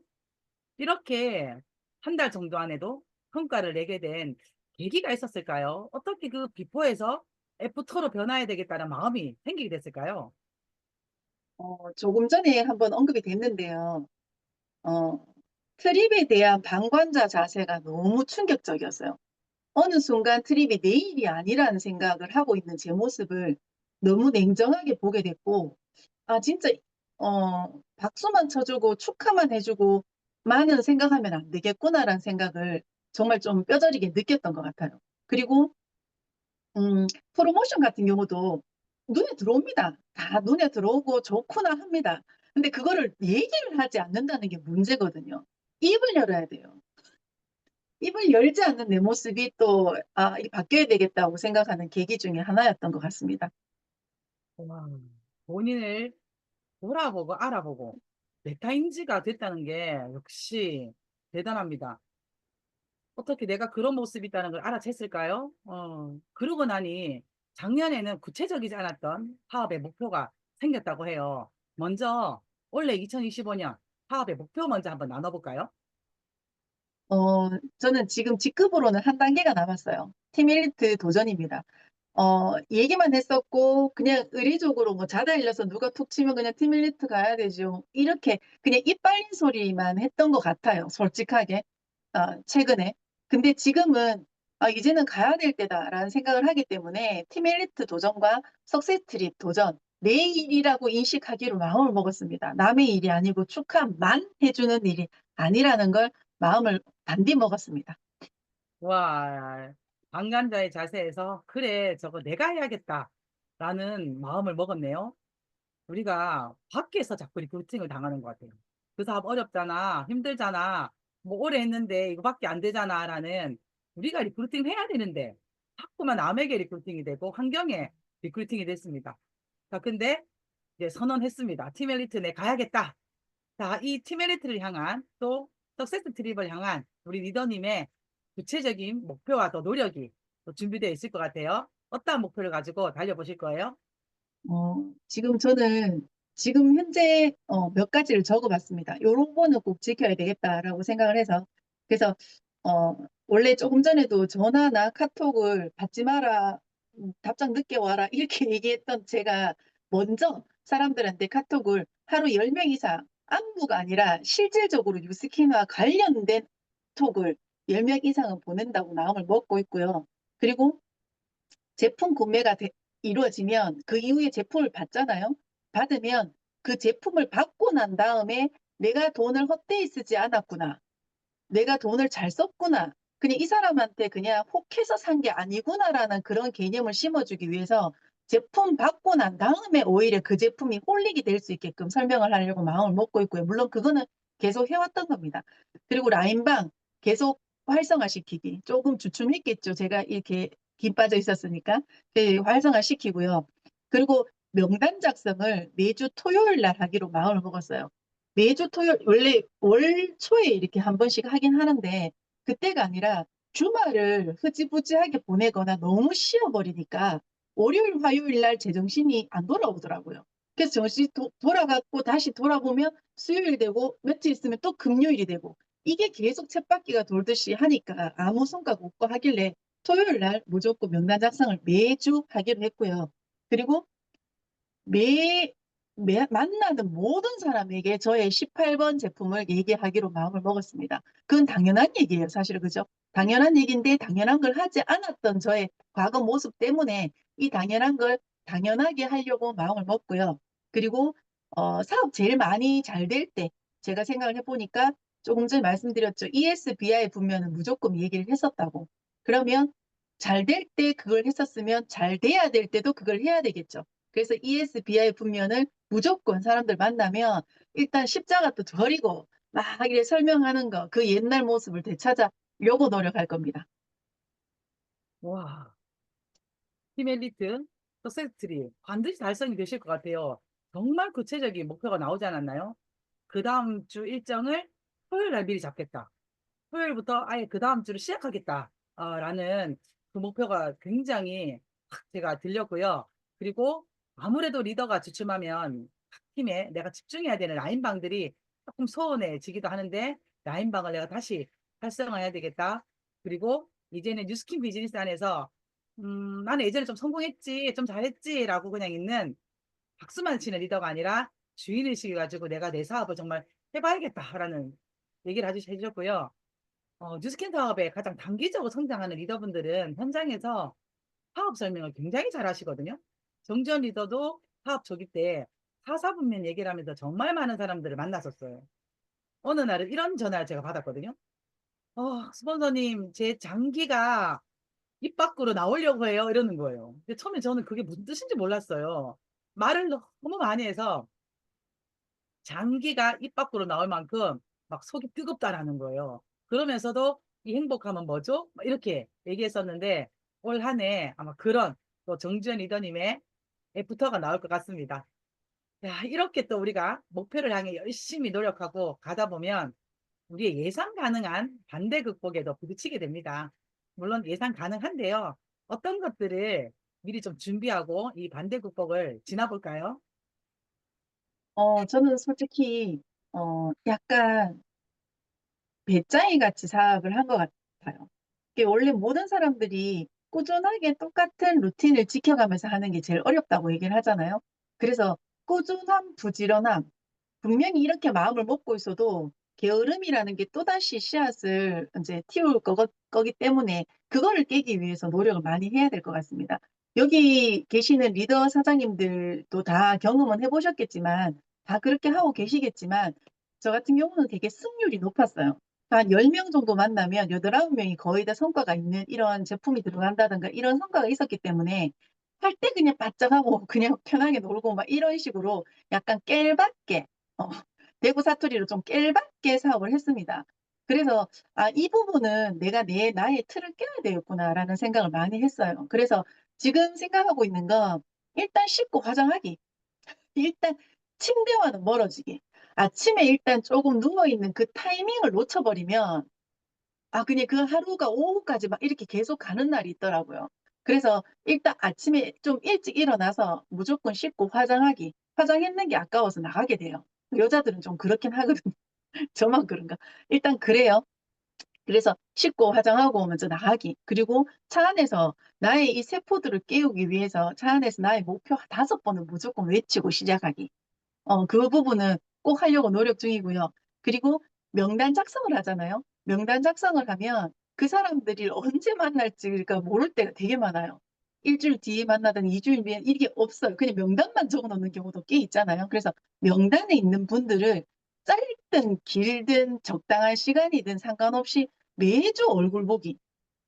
이렇게 한 달 정도 안에도 성과를 내게 된 계기가 있었을까요? 어떻게 그 비포에서 애프터로 변화해야 되겠다는 마음이 생기게 됐을까요? 조금 전에 한번 언급이 됐는데요. 어, 트립에 대한 방관자 자세가 너무 충격적이었어요. 어느 순간 트립이 내 일이 아니라는 생각을 하고 있는 제 모습을 너무 냉정하게 보게 됐고, 진짜, 박수만 쳐주고 축하만 해주고 많은 생각하면 안 되겠구나라는 생각을 정말 좀 뼈저리게 느꼈던 것 같아요. 그리고 프로모션 같은 경우도 눈에 들어옵니다. 다 눈에 들어오고 좋구나 합니다. 근데 그거를 얘기를 하지 않는다는 게 문제거든요. 입을 열어야 돼요. 입을 열지 않는 내 모습이 또, 이게 바뀌어야 되겠다고 생각하는 계기 중에 하나였던 것 같습니다. 와, 본인을 돌아보고 알아보고 메타인지가 됐다는 게 역시 대단합니다. 어떻게 내가 그런 모습이있다는 걸 알아챘을까요? 그러고 나니 작년에는 구체적이지 않았던 사업의 목표가 생겼다고 해요. 먼저 올해 2025년 사업의 목표 먼저 한번 나눠볼까요? 저는 지금 직급으로는 한 단계가 남았어요. 팀 엘리트 도전입니다. 얘기만 했었고, 그냥 의리적으로 뭐 자다 일어서 누가 툭 치면 그냥 팀밀리트 가야 되죠. 이렇게 그냥 입 빨린 소리만 했던 것 같아요. 솔직하게. 최근에. 근데 지금은 이제는 가야 될 때다라는 생각을 하기 때문에 팀밀리트 도전과 석세스트립 도전, 내 일이라고 인식하기로 마음을 먹었습니다. 남의 일이 아니고 축하만 해주는 일이 아니라는 걸 마음을 단디 먹었습니다. 와, 방관자의 자세에서 그래, 저거 내가 해야겠다라는 마음을 먹었네요. 우리가 밖에서 자꾸 리크루팅을 당하는 것 같아요. 그 사업 어렵잖아, 힘들잖아, 뭐 오래 했는데 이거밖에 안 되잖아라는, 우리가 리크루팅 해야 되는데 자꾸만 남에게 리크루팅이 되고 환경에 리크루팅이 됐습니다. 자, 근데 이제 선언했습니다. 팀 엘리트 내 가야겠다. 자, 이 팀 엘리트를 향한 또 석세스 트립을 향한 우리 리더님의 구체적인 목표와 더 노력이 또 준비되어 있을 것 같아요. 어떠한 목표를 가지고 달려보실 거예요? 지금 저는 지금 현재 몇 가지를 적어봤습니다. 요런 거는 꼭 지켜야 되겠다라고 생각을 해서. 그래서 어, 원래 조금 전에도 전화나 카톡을 받지 마라, 답장 늦게 와라 이렇게 얘기했던 제가 먼저 사람들한테 카톡을 하루 10명 이상, 안부가 아니라 실질적으로 뉴스킨과 관련된 톡을 10명 이상은 보낸다고 마음을 먹고 있고요. 그리고 제품 구매가 이루어지면 그 이후에 제품을 받잖아요. 받으면 그 제품을 받고 난 다음에 내가 돈을 헛되이 쓰지 않았구나. 내가 돈을 잘 썼구나. 그냥 이 사람한테 그냥 혹해서 산 게 아니구나라는 그런 개념을 심어주기 위해서 제품 받고 난 다음에 오히려 그 제품이 홀릭이 될 수 있게끔 설명을 하려고 마음을 먹고 있고요. 물론 그거는 계속 해왔던 겁니다. 그리고 라인방 계속 활성화시키기. 조금 주춤했겠죠. 제가 이렇게 김 빠져 있었으니까. 활성화시키고요. 그리고 명단 작성을 매주 토요일 날 하기로 마음을 먹었어요. 매주 토요일, 원래 월 초에 이렇게 한 번씩 하긴 하는데, 그때가 아니라 주말을 흐지부지하게 보내거나 너무 쉬어버리니까 월요일, 화요일 날 제정신이 안 돌아오더라고요. 그래서 정신이 돌아갔고 다시 돌아보면 수요일 되고 며칠 있으면 또 금요일이 되고 이게 계속 쳇바퀴가 돌듯이 하니까 아무 성과가 없고 하길래 토요일 날 무조건 명단 작성을 매주 하기로 했고요. 그리고 매 만나는 모든 사람에게 저의 18번 제품을 얘기하기로 마음을 먹었습니다. 그건 당연한 얘기예요, 사실. 그죠? 당연한 얘기인데 당연한 걸 하지 않았던 저의 과거 모습 때문에 이 당연한 걸 당연하게 하려고 마음을 먹고요. 그리고 사업 제일 많이 잘 될 때 제가 생각을 해보니까 조금 전에 말씀드렸죠. ESBI 분면은 무조건 얘기를 했었다고. 그러면 잘 될 때 그걸 했었으면 잘 돼야 될 때도 그걸 해야 되겠죠. 그래서 ESBI 분면을 무조건 사람들 만나면 일단 십자가도 버리고 막 이렇게 설명하는 거, 그 옛날 모습을 되찾아려고 노력할 겁니다. 와, 팀 엘리트 석세스 트립 반드시 달성이 되실 것 같아요. 정말 구체적인 목표가 나오지 않았나요? 그 다음 주 일정을 토요일 날 미리 잡겠다. 토요일부터 아예 그 다음 주를 시작하겠다. 라는 그 목표가 굉장히 확 제가 들렸고요. 그리고 아무래도 리더가 주춤하면 각 팀에 내가 집중해야 되는 라인방들이 조금 소원해지기도 하는데 라인방을 내가 다시 활성화해야 되겠다. 그리고 이제는 뉴스킨 비즈니스 안에서 나는 예전에 좀 성공했지, 좀 잘했지라고 그냥 있는 박수만 치는 리더가 아니라 주인의식을 가지고 내가 내 사업을 정말 해봐야겠다라는 얘기를 아주 해주셨고요. 뉴스킨 사업에 가장 단기적으로 성장하는 리더분들은 현장에서 사업 설명을 굉장히 잘 하시거든요. 정지현 리더도 사업 초기 때 사사분면 얘기를 하면서 정말 많은 사람들을 만났었어요. 어느 날은 이런 전화를 제가 받았거든요. 스폰서님, 제 장기가 입 밖으로 나오려고 해요. 이러는 거예요. 근데 처음에 저는 그게 무슨 뜻인지 몰랐어요. 말을 너무 많이 해서 장기가 입 밖으로 나올 만큼 막 속이 뜨겁다라는 거예요. 그러면서도 이 행복함은 뭐죠? 막 이렇게 얘기했었는데 올 한 해 아마 그런 또 정지현 리더님의 애프터가 나올 것 같습니다. 야, 이렇게 또 우리가 목표를 향해 열심히 노력하고 가다 보면 우리의 예상 가능한 반대 극복에도 부딪히게 됩니다. 물론 예상 가능한데요. 어떤 것들을 미리 좀 준비하고 이 반대 극복을 지나볼까요? 저는 솔직히 약간 배짱이 같이 사업을 한 것 같아요. 이게 원래 모든 사람들이 꾸준하게 똑같은 루틴을 지켜가면서 하는 게 제일 어렵다고 얘기를 하잖아요. 그래서 꾸준함, 부지런함, 분명히 이렇게 마음을 먹고 있어도 게으름이라는 게 또다시 씨앗을 이제 틔울 거기 때문에 그거를 깨기 위해서 노력을 많이 해야 될 것 같습니다. 여기 계시는 리더 사장님들도 다 경험은 해보셨겠지만, 다 그렇게 하고 계시겠지만, 저 같은 경우는 되게 승률이 높았어요. 한 10명 정도 만나면 8, 9명이 거의 다 성과가 있는 이런 제품이 들어간다든가 이런 성과가 있었기 때문에 할 때 그냥 바짝하고 그냥 편하게 놀고 막 이런 식으로 약간 깰밖에 어, 대구 사투리로 좀 깰밖에 사업을 했습니다. 그래서 이 부분은 내가 나의 틀을 깨야 되겠구나라는 생각을 많이 했어요. 그래서 지금 생각하고 있는 건 일단 씻고 화장하기. 일단 침대와는 멀어지기. 아침에 일단 조금 누워있는 그 타이밍을 놓쳐버리면 그냥 그 하루가 오후까지 막 이렇게 계속 가는 날이 있더라고요. 그래서 일단 아침에 좀 일찍 일어나서 무조건 씻고 화장하기. 화장했는 게 아까워서 나가게 돼요. 여자들은 좀 그렇긴 하거든요. 저만 그런가? 일단 그래요. 그래서 씻고 화장하고 먼저 나가기. 그리고 차 안에서 나의 이 세포들을 깨우기 위해서 차 안에서 나의 목표 5번은 무조건 외치고 시작하기. 그 부분은 꼭 하려고 노력 중이고요. 그리고 명단 작성을 하잖아요. 명단 작성을 하면 그 사람들이 언제 만날지가 모를 때가 되게 많아요. 일주일 뒤에 만나든 2주일 뒤에 이게 없어요. 그냥 명단만 적어 놓는 경우도 꽤 있잖아요. 그래서 명단에 있는 분들을 짧든 길든 적당한 시간이든 상관없이 매주 얼굴 보기.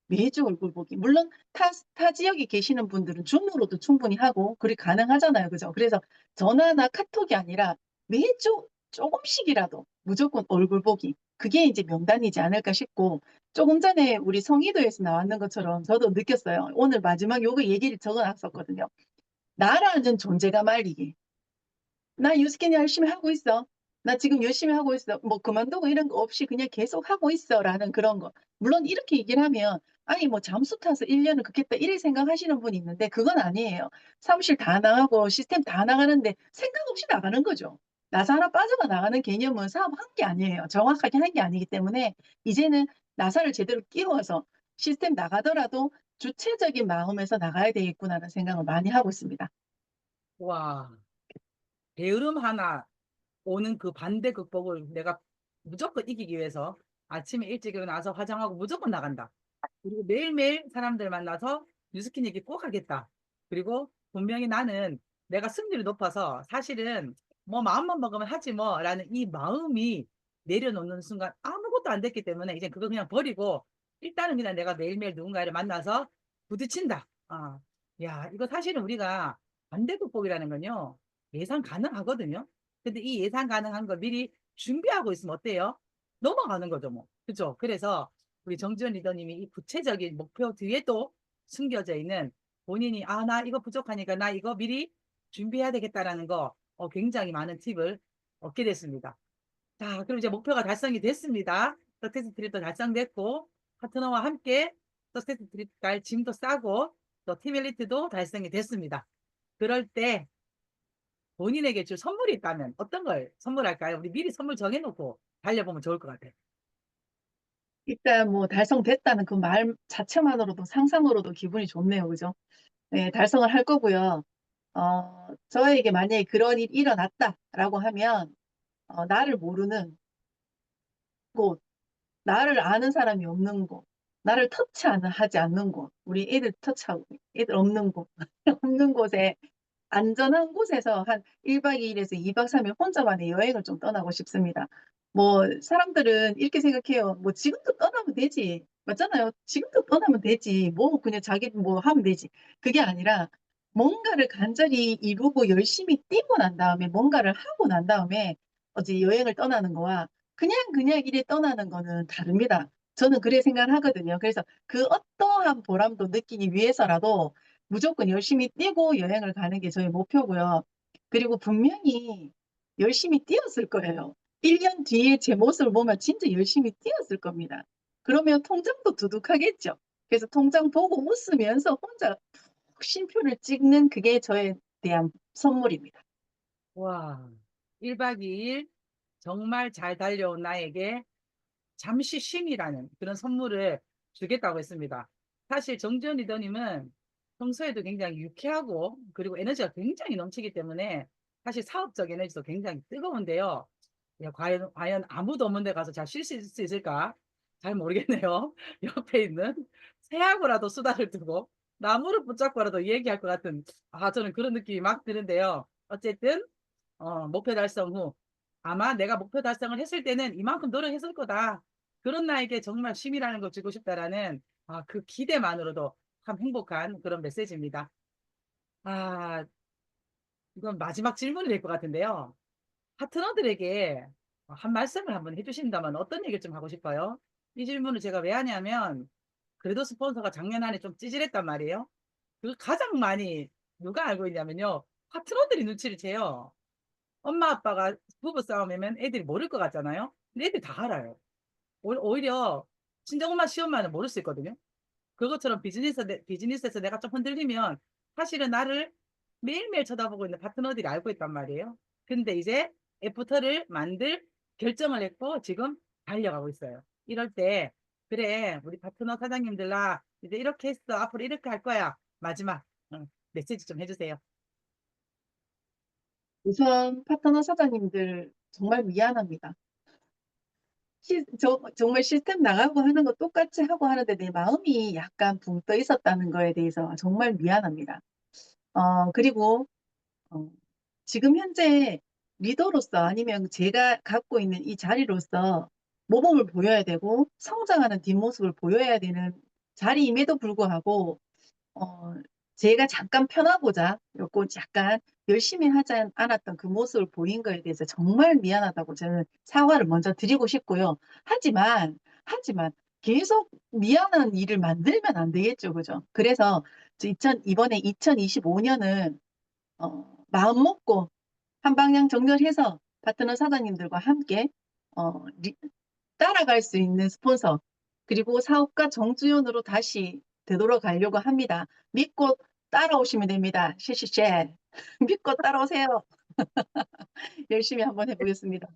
매주 얼굴 보기. 물론 타 지역에 계시는 분들은 줌으로도 충분히 하고 그게 가능하잖아요. 그죠? 그래서 전화나 카톡이 아니라 매주 조금씩이라도 무조건 얼굴 보기. 그게 이제 명단이지 않을까 싶고 조금 전에 우리 성의도에서 나왔는 것처럼 저도 느꼈어요. 오늘 마지막 요거 얘기를 적어놨었거든요. 나라는 존재가 말리기. 나 유스캔 열심히 하고 있어. 나 지금 열심히 하고 있어. 뭐 그만두고 이런 거 없이 그냥 계속 하고 있어라는 그런 거. 물론 이렇게 얘기를 하면 아니 뭐 잠수 타서 1년을 그겠다 이렇게 생각하시는 분이 있는데 그건 아니에요. 사무실 다 나가고 시스템 다 나가는데 생각 없이 나가는 거죠. 나사 하나 빠져가 나가는 개념은 사업한 게 아니에요. 정확하게 한 게 아니기 때문에 이제는 나사를 제대로 끼워서 시스템 나가더라도 주체적인 마음에서 나가야 되겠구나라는 생각을 많이 하고 있습니다. 와, 게으름 하나 오는 그 반대 극복을 내가 무조건 이기기 위해서 아침에 일찍 일어나서 화장하고 무조건 나간다. 그리고 매일매일 사람들 만나서 뉴스킨 얘기 꼭 하겠다. 그리고 분명히 나는 내가 승률이 높아서 사실은 뭐 마음만 먹으면 하지 뭐 라는 이 마음이 내려놓는 순간 아무것도 안 됐기 때문에 이제 그거 그냥 버리고 일단은 그냥 내가 매일매일 누군가를 만나서 부딪힌다. 야, 이거 사실은 우리가 반대 극복이라는 건요. 예상 가능하거든요. 근데 이 예상 가능한 걸 미리 준비하고 있으면 어때요? 넘어가는 거죠, 뭐. 그렇죠? 그래서 우리 정지원 리더님이 이 구체적인 목표 뒤에도 숨겨져 있는 본인이 나 이거 부족하니까 나 이거 미리 준비해야 되겠다라는 거 굉장히 많은 팁을 얻게 됐습니다. 자, 그럼 이제 목표가 달성이 됐습니다. 서스테이스 트립도 달성됐고 파트너와 함께 서스테이스 트립 갈 짐도 싸고 또 팀 엘리트도 달성이 됐습니다. 그럴 때 본인에게 줄 선물이 있다면 어떤 걸 선물할까요? 우리 미리 선물 정해놓고 달려보면 좋을 것 같아요. 일단 뭐 달성됐다는 그 말 자체만으로도 상상으로도 기분이 좋네요. 그죠? 네, 달성을 할 거고요. 저에게 만약에 그런 일이 일어났다라고 하면 나를 모르는 곳, 나를 아는 사람이 없는 곳, 나를 하지 않는 곳, 우리 애들 터치하고 애들 없는 곳, 없는 곳에 안전한 곳에서 한 1박 2일에서 2박 3일 혼자만의 여행을 좀 떠나고 싶습니다. 뭐, 사람들은 이렇게 생각해요. 뭐, 지금도 떠나면 되지. 맞잖아요. 지금도 떠나면 되지. 뭐, 그냥 자기 뭐 하면 되지. 그게 아니라 뭔가를 간절히 이루고 열심히 뛰고 난 다음에 뭔가를 하고 난 다음에 어제 여행을 떠나는 거와 그냥 이래 떠나는 거는 다릅니다. 저는 그래 생각하거든요. 그래서 그 어떠한 보람도 느끼기 위해서라도 무조건 열심히 뛰고 여행을 가는 게 저의 목표고요. 그리고 분명히 열심히 뛰었을 거예요. 1년 뒤에 제 모습을 보면 진짜 열심히 뛰었을 겁니다. 그러면 통장도 두둑하겠죠. 그래서 통장 보고 웃으면서 혼자 푹 쉼표를 찍는 그게 저에 대한 선물입니다. 와, 1박 2일 정말 잘 달려온 나에게 잠시 쉼이라는 그런 선물을 주겠다고 했습니다. 사실 정지현 리더님은 평소에도 굉장히 유쾌하고 그리고 에너지가 굉장히 넘치기 때문에 사실 사업적 에너지도 굉장히 뜨거운데요. 야, 과연 아무도 없는 데 가서 잘 쉴 수 있을까? 잘 모르겠네요. 옆에 있는 새하고라도 수다를 두고 나무를 붙잡고라도 얘기할 것 같은 저는 그런 느낌이 막 드는데요. 어쨌든 목표 달성 후 아마 내가 목표 달성을 했을 때는 이만큼 노력했을 거다. 그런 나에게 정말 쉼이라는 걸 주고 싶다라는 그 기대만으로도 참 행복한 그런 메시지입니다. 아, 이건 마지막 질문이 될 것 같은데요. 파트너들에게 한 말씀을 한번 해주신다면 어떤 얘기를 좀 하고 싶어요? 이 질문을 제가 왜 하냐면 그래도 스폰서가 작년 안에 좀 찌질했단 말이에요. 그 가장 많이 누가 알고 있냐면요. 파트너들이 눈치를 채요. 엄마 아빠가 부부 싸움이면 애들이 모를 것 같잖아요. 근데 애들이 다 알아요. 오히려 친정엄마 시엄마는 모를 수 있거든요. 그것처럼 비즈니스에서 내가 좀 흔들리면 사실은 나를 매일매일 쳐다보고 있는 파트너들이 알고 있단 말이에요. 근데 이제 애프터를 만들 결정을 했고 지금 달려가고 있어요. 이럴 때 그래 우리 파트너 사장님들아 이제 이렇게 했어. 앞으로 이렇게 할 거야. 마지막 메시지 좀 해주세요. 우선 파트너 사장님들 정말 미안합니다. 정말 시스템 나가고 하는 거 똑같이 하고 하는데 내 마음이 약간 붕 떠 있었다는 거에 대해서 정말 미안합니다. 그리고 어, 지금 현재 리더로서 아니면 제가 갖고 있는 이 자리로서 모범을 보여야 되고 성장하는 뒷모습을 보여야 되는 자리임에도 불구하고 어, 제가 잠깐 편하고자 요거 약간 열심히 하지 않았던 그 모습을 보인 거에 대해서 정말 미안하다고 저는 사과를 먼저 드리고 싶고요. 하지만 계속 미안한 일을 만들면 안 되겠죠. 그죠? 그래서 이번에 2025년은 마음 먹고 한 방향 정렬해서 파트너 사장님들과 함께 어, 리- 따라갈 수 있는 스폰서 그리고 사업가 정주연으로 다시 되돌아가려고 합니다. 믿고 따라오시면 됩니다. 쉐쉐쉐 믿고 따라오세요. 열심히 한번 해보겠습니다.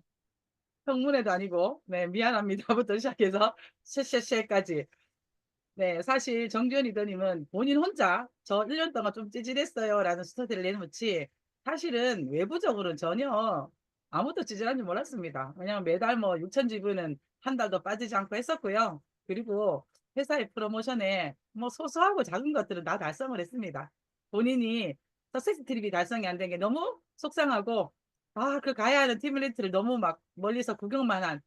청문회도 아니고 네 미안합니다부터 시작해서 쉐쉐쉐까지 네, 사실 정주현 리더님은 본인 혼자 저 1년 동안 좀 찌질했어요 라는 스토리를 내놓지 사실은 외부적으로는 전혀 아무도 찌질한 줄 몰랐습니다. 왜냐하면 매달 뭐 6천 지분은 한 달도 빠지지 않고 했었고요. 그리고 회사의 프로모션에 뭐 소소하고 작은 것들은 다 달성을 했습니다. 본인이 서세스 트립이 달성이 안 된 게 너무 속상하고 그 가야 하는 팀리트를 너무 막 멀리서 구경만 한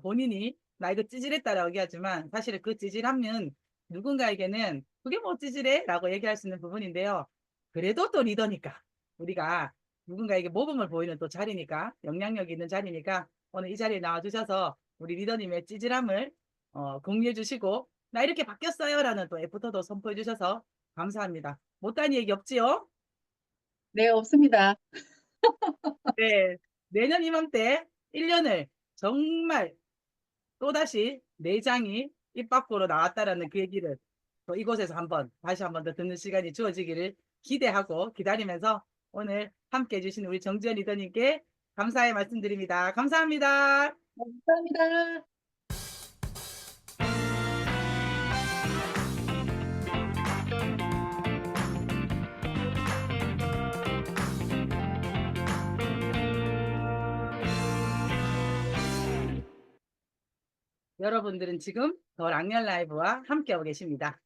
본인이 나 이거 찌질했다라고 얘기하지만 사실은 그 찌질함은 누군가에게는 그게 뭐 찌질해? 라고 얘기할 수 있는 부분인데요. 그래도 또 리더니까 우리가 누군가에게 모범을 보이는 또 자리니까 영향력 있는 자리니까 오늘 이 자리에 나와주셔서 우리 리더님의 찌질함을 공유해 주시고 나 이렇게 바뀌었어요 라는 또 애프터도 선포해 주셔서 감사합니다. 못한 얘기 없지요? 네, 없습니다. 네. 내년 이맘때 1년을 정말 또다시 내장이 입 밖으로 나왔다라는 그 얘기를 또 이곳에서 다시 한번 더 듣는 시간이 주어지기를 기대하고 기다리면서 오늘 함께 해주신 우리 정지현 리더님께 감사의 말씀드립니다. 감사합니다. 감사합니다. 여러분들은 지금 더 락년 라이브와 함께하고 계십니다.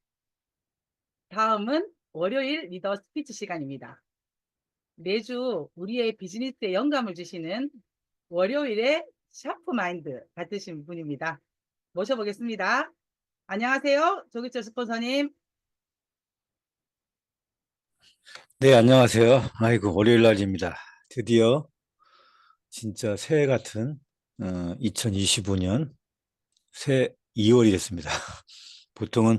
다음은 월요일 리더 스피치 시간입니다. 매주 우리의 비즈니스에 영감을 주시는 월요일의 샤프 마인드 같으신 분입니다. 모셔보겠습니다. 안녕하세요. 조기철 스폰서님. 네, 안녕하세요. 아이고, 월요일 날입니다. 드디어 진짜 새해 같은 2025년 새 2월이 됐습니다. 보통은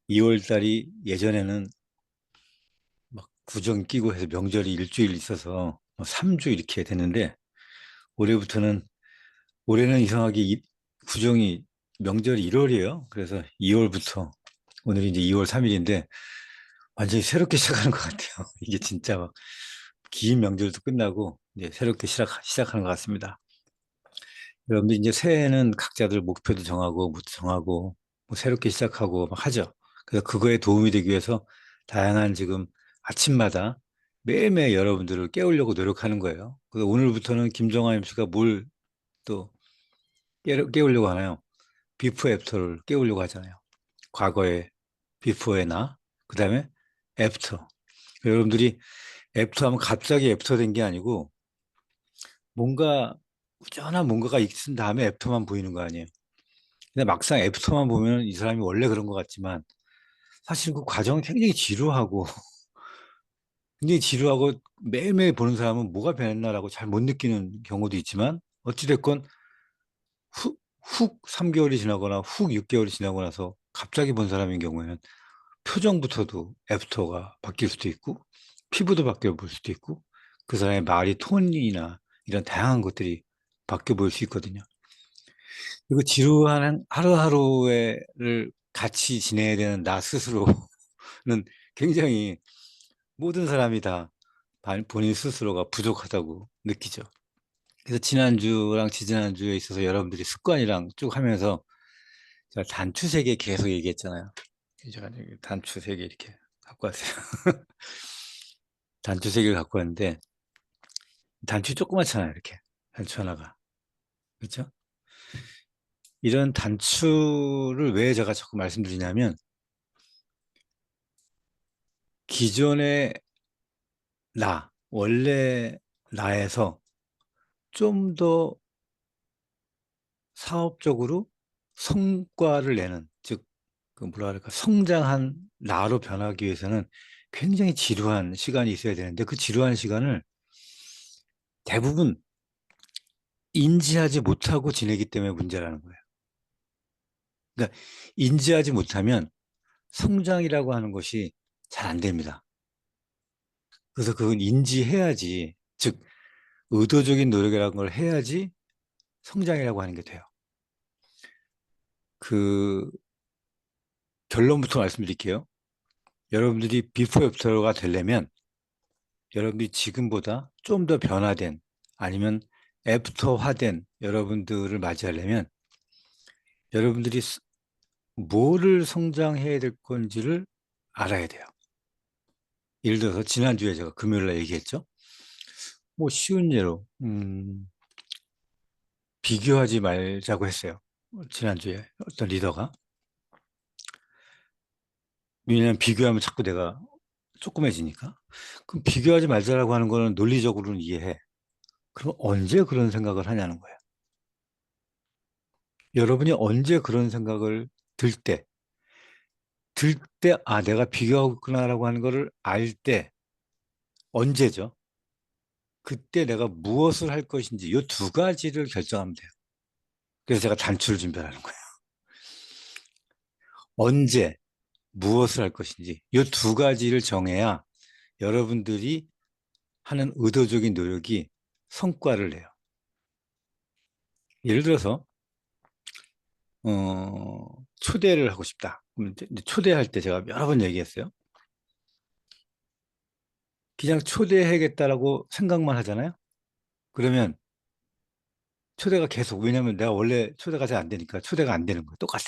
2월 달이 예전에는 막 구정 끼고 해서 명절이 일주일 있어서 3주 이렇게 됐는데 올해는 이상하게 구정이 명절이 1월이에요. 그래서 2월부터 오늘이 이제 2월 3일인데 완전히 새롭게 시작하는 것 같아요. 이게 진짜 막 긴 명절도 끝나고 이제 새롭게 시작하는 것 같습니다. 여러분들 이제 새해에는 각자들 목표도 정하고 뭐 새롭게 시작하고 막 하죠. 그래서 그거에 도움이 되기 위해서 다양한 지금 아침마다 매일매일 여러분들을 깨우려고 노력하는 거예요. 그래서 오늘부터는 김정아 MC가 뭘 또 깨우려고 하나요? 비포 애프터를 깨우려고 하잖아요. 과거의 비포의 나, 그 다음에 애프터. 여러분들이 애프터 하면 갑자기 애프터 된 게 아니고 뭔가 우연한 뭔가가 있은 다음에 애프터만 보이는 거 아니에요. 근데 막상 애프터만 보면 이 사람이 원래 그런 것 같지만 사실 그 과정은 굉장히 지루하고 굉장히 지루하고 매일매일 보는 사람은 뭐가 변했나라고 잘 못 느끼는 경우도 있지만 어찌됐건 훅 3개월이 지나거나 훅 6개월이 지나고 나서 갑자기 본 사람인 경우에는 표정부터도 애프터가 바뀔 수도 있고 피부도 바뀌어 볼 수도 있고 그 사람의 말이 톤이나 이런 다양한 것들이 바뀌어 볼 수 있거든요. 그리고 지루한 하루하루를 같이 지내야 되는 나 스스로는 굉장히 모든 사람이 다 본인 스스로가 부족하다고 느끼죠. 그래서 지난주랑 지지난주에 있어서 여러분들이 습관이랑 쭉 하면서 제가 단추 3개 계속 얘기했잖아요. 제가 단추 3개 이렇게 갖고 왔어요. 단추 3개를 갖고 왔는데 단추 조그맣잖아요. 이렇게 단추 하나가. 그렇죠? 이런 단추를 왜 제가 자꾸 말씀드리냐면 기존의 원래 나에서 좀 더 사업적으로 성과를 내는, 즉, 그 뭐라 그럴까, 성장한 나로 변하기 위해서는 굉장히 지루한 시간이 있어야 되는데 그 지루한 시간을 대부분 인지하지 못하고 지내기 때문에 문제라는 거예요. 그러니까 인지하지 못하면 성장이라고 하는 것이 잘 안 됩니다. 그래서 그건 인지해야지, 즉 의도적인 노력이라는 걸 해야지 성장이라고 하는 게 돼요. 그 결론부터 말씀드릴게요. 여러분들이 비포 애프터가 되려면 여러분들이 지금보다 좀 더 변화된 아니면 애프터화된 여러분들을 맞이하려면 여러분들이 뭐를 성장해야 될 건지를 알아야 돼요. 예를 들어서 지난주에 제가 금요일날 얘기했죠. 뭐 쉬운 예로 비교하지 말자고 했어요. 지난주에 어떤 리더가. 왜냐하면 비교하면 자꾸 내가 조그매지니까. 그럼 비교하지 말자라고 하는 거는 논리적으로는 이해해. 그럼 언제 그런 생각을 하냐는 거예요. 여러분이 언제 그런 생각을 아, 내가 비교하고 있구나라고 하는 거를 알 때, 언제죠? 그때 내가 무엇을 할 것인지 이 2가지를 결정하면 돼요. 그래서 제가 단추를 준비하는 거예요. 언제, 무엇을 할 것인지 이 2가지를 정해야 여러분들이 하는 의도적인 노력이 성과를 내요. 예를 들어서 초대를 하고 싶다. 그럼 초대할 때 제가 여러 번 얘기했어요. 그냥 초대해야겠다라고 생각만 하잖아요. 그러면 초대가 계속, 왜냐면 내가 원래 초대가 잘 안 되니까 초대가 안 되는 거예요. 똑같아.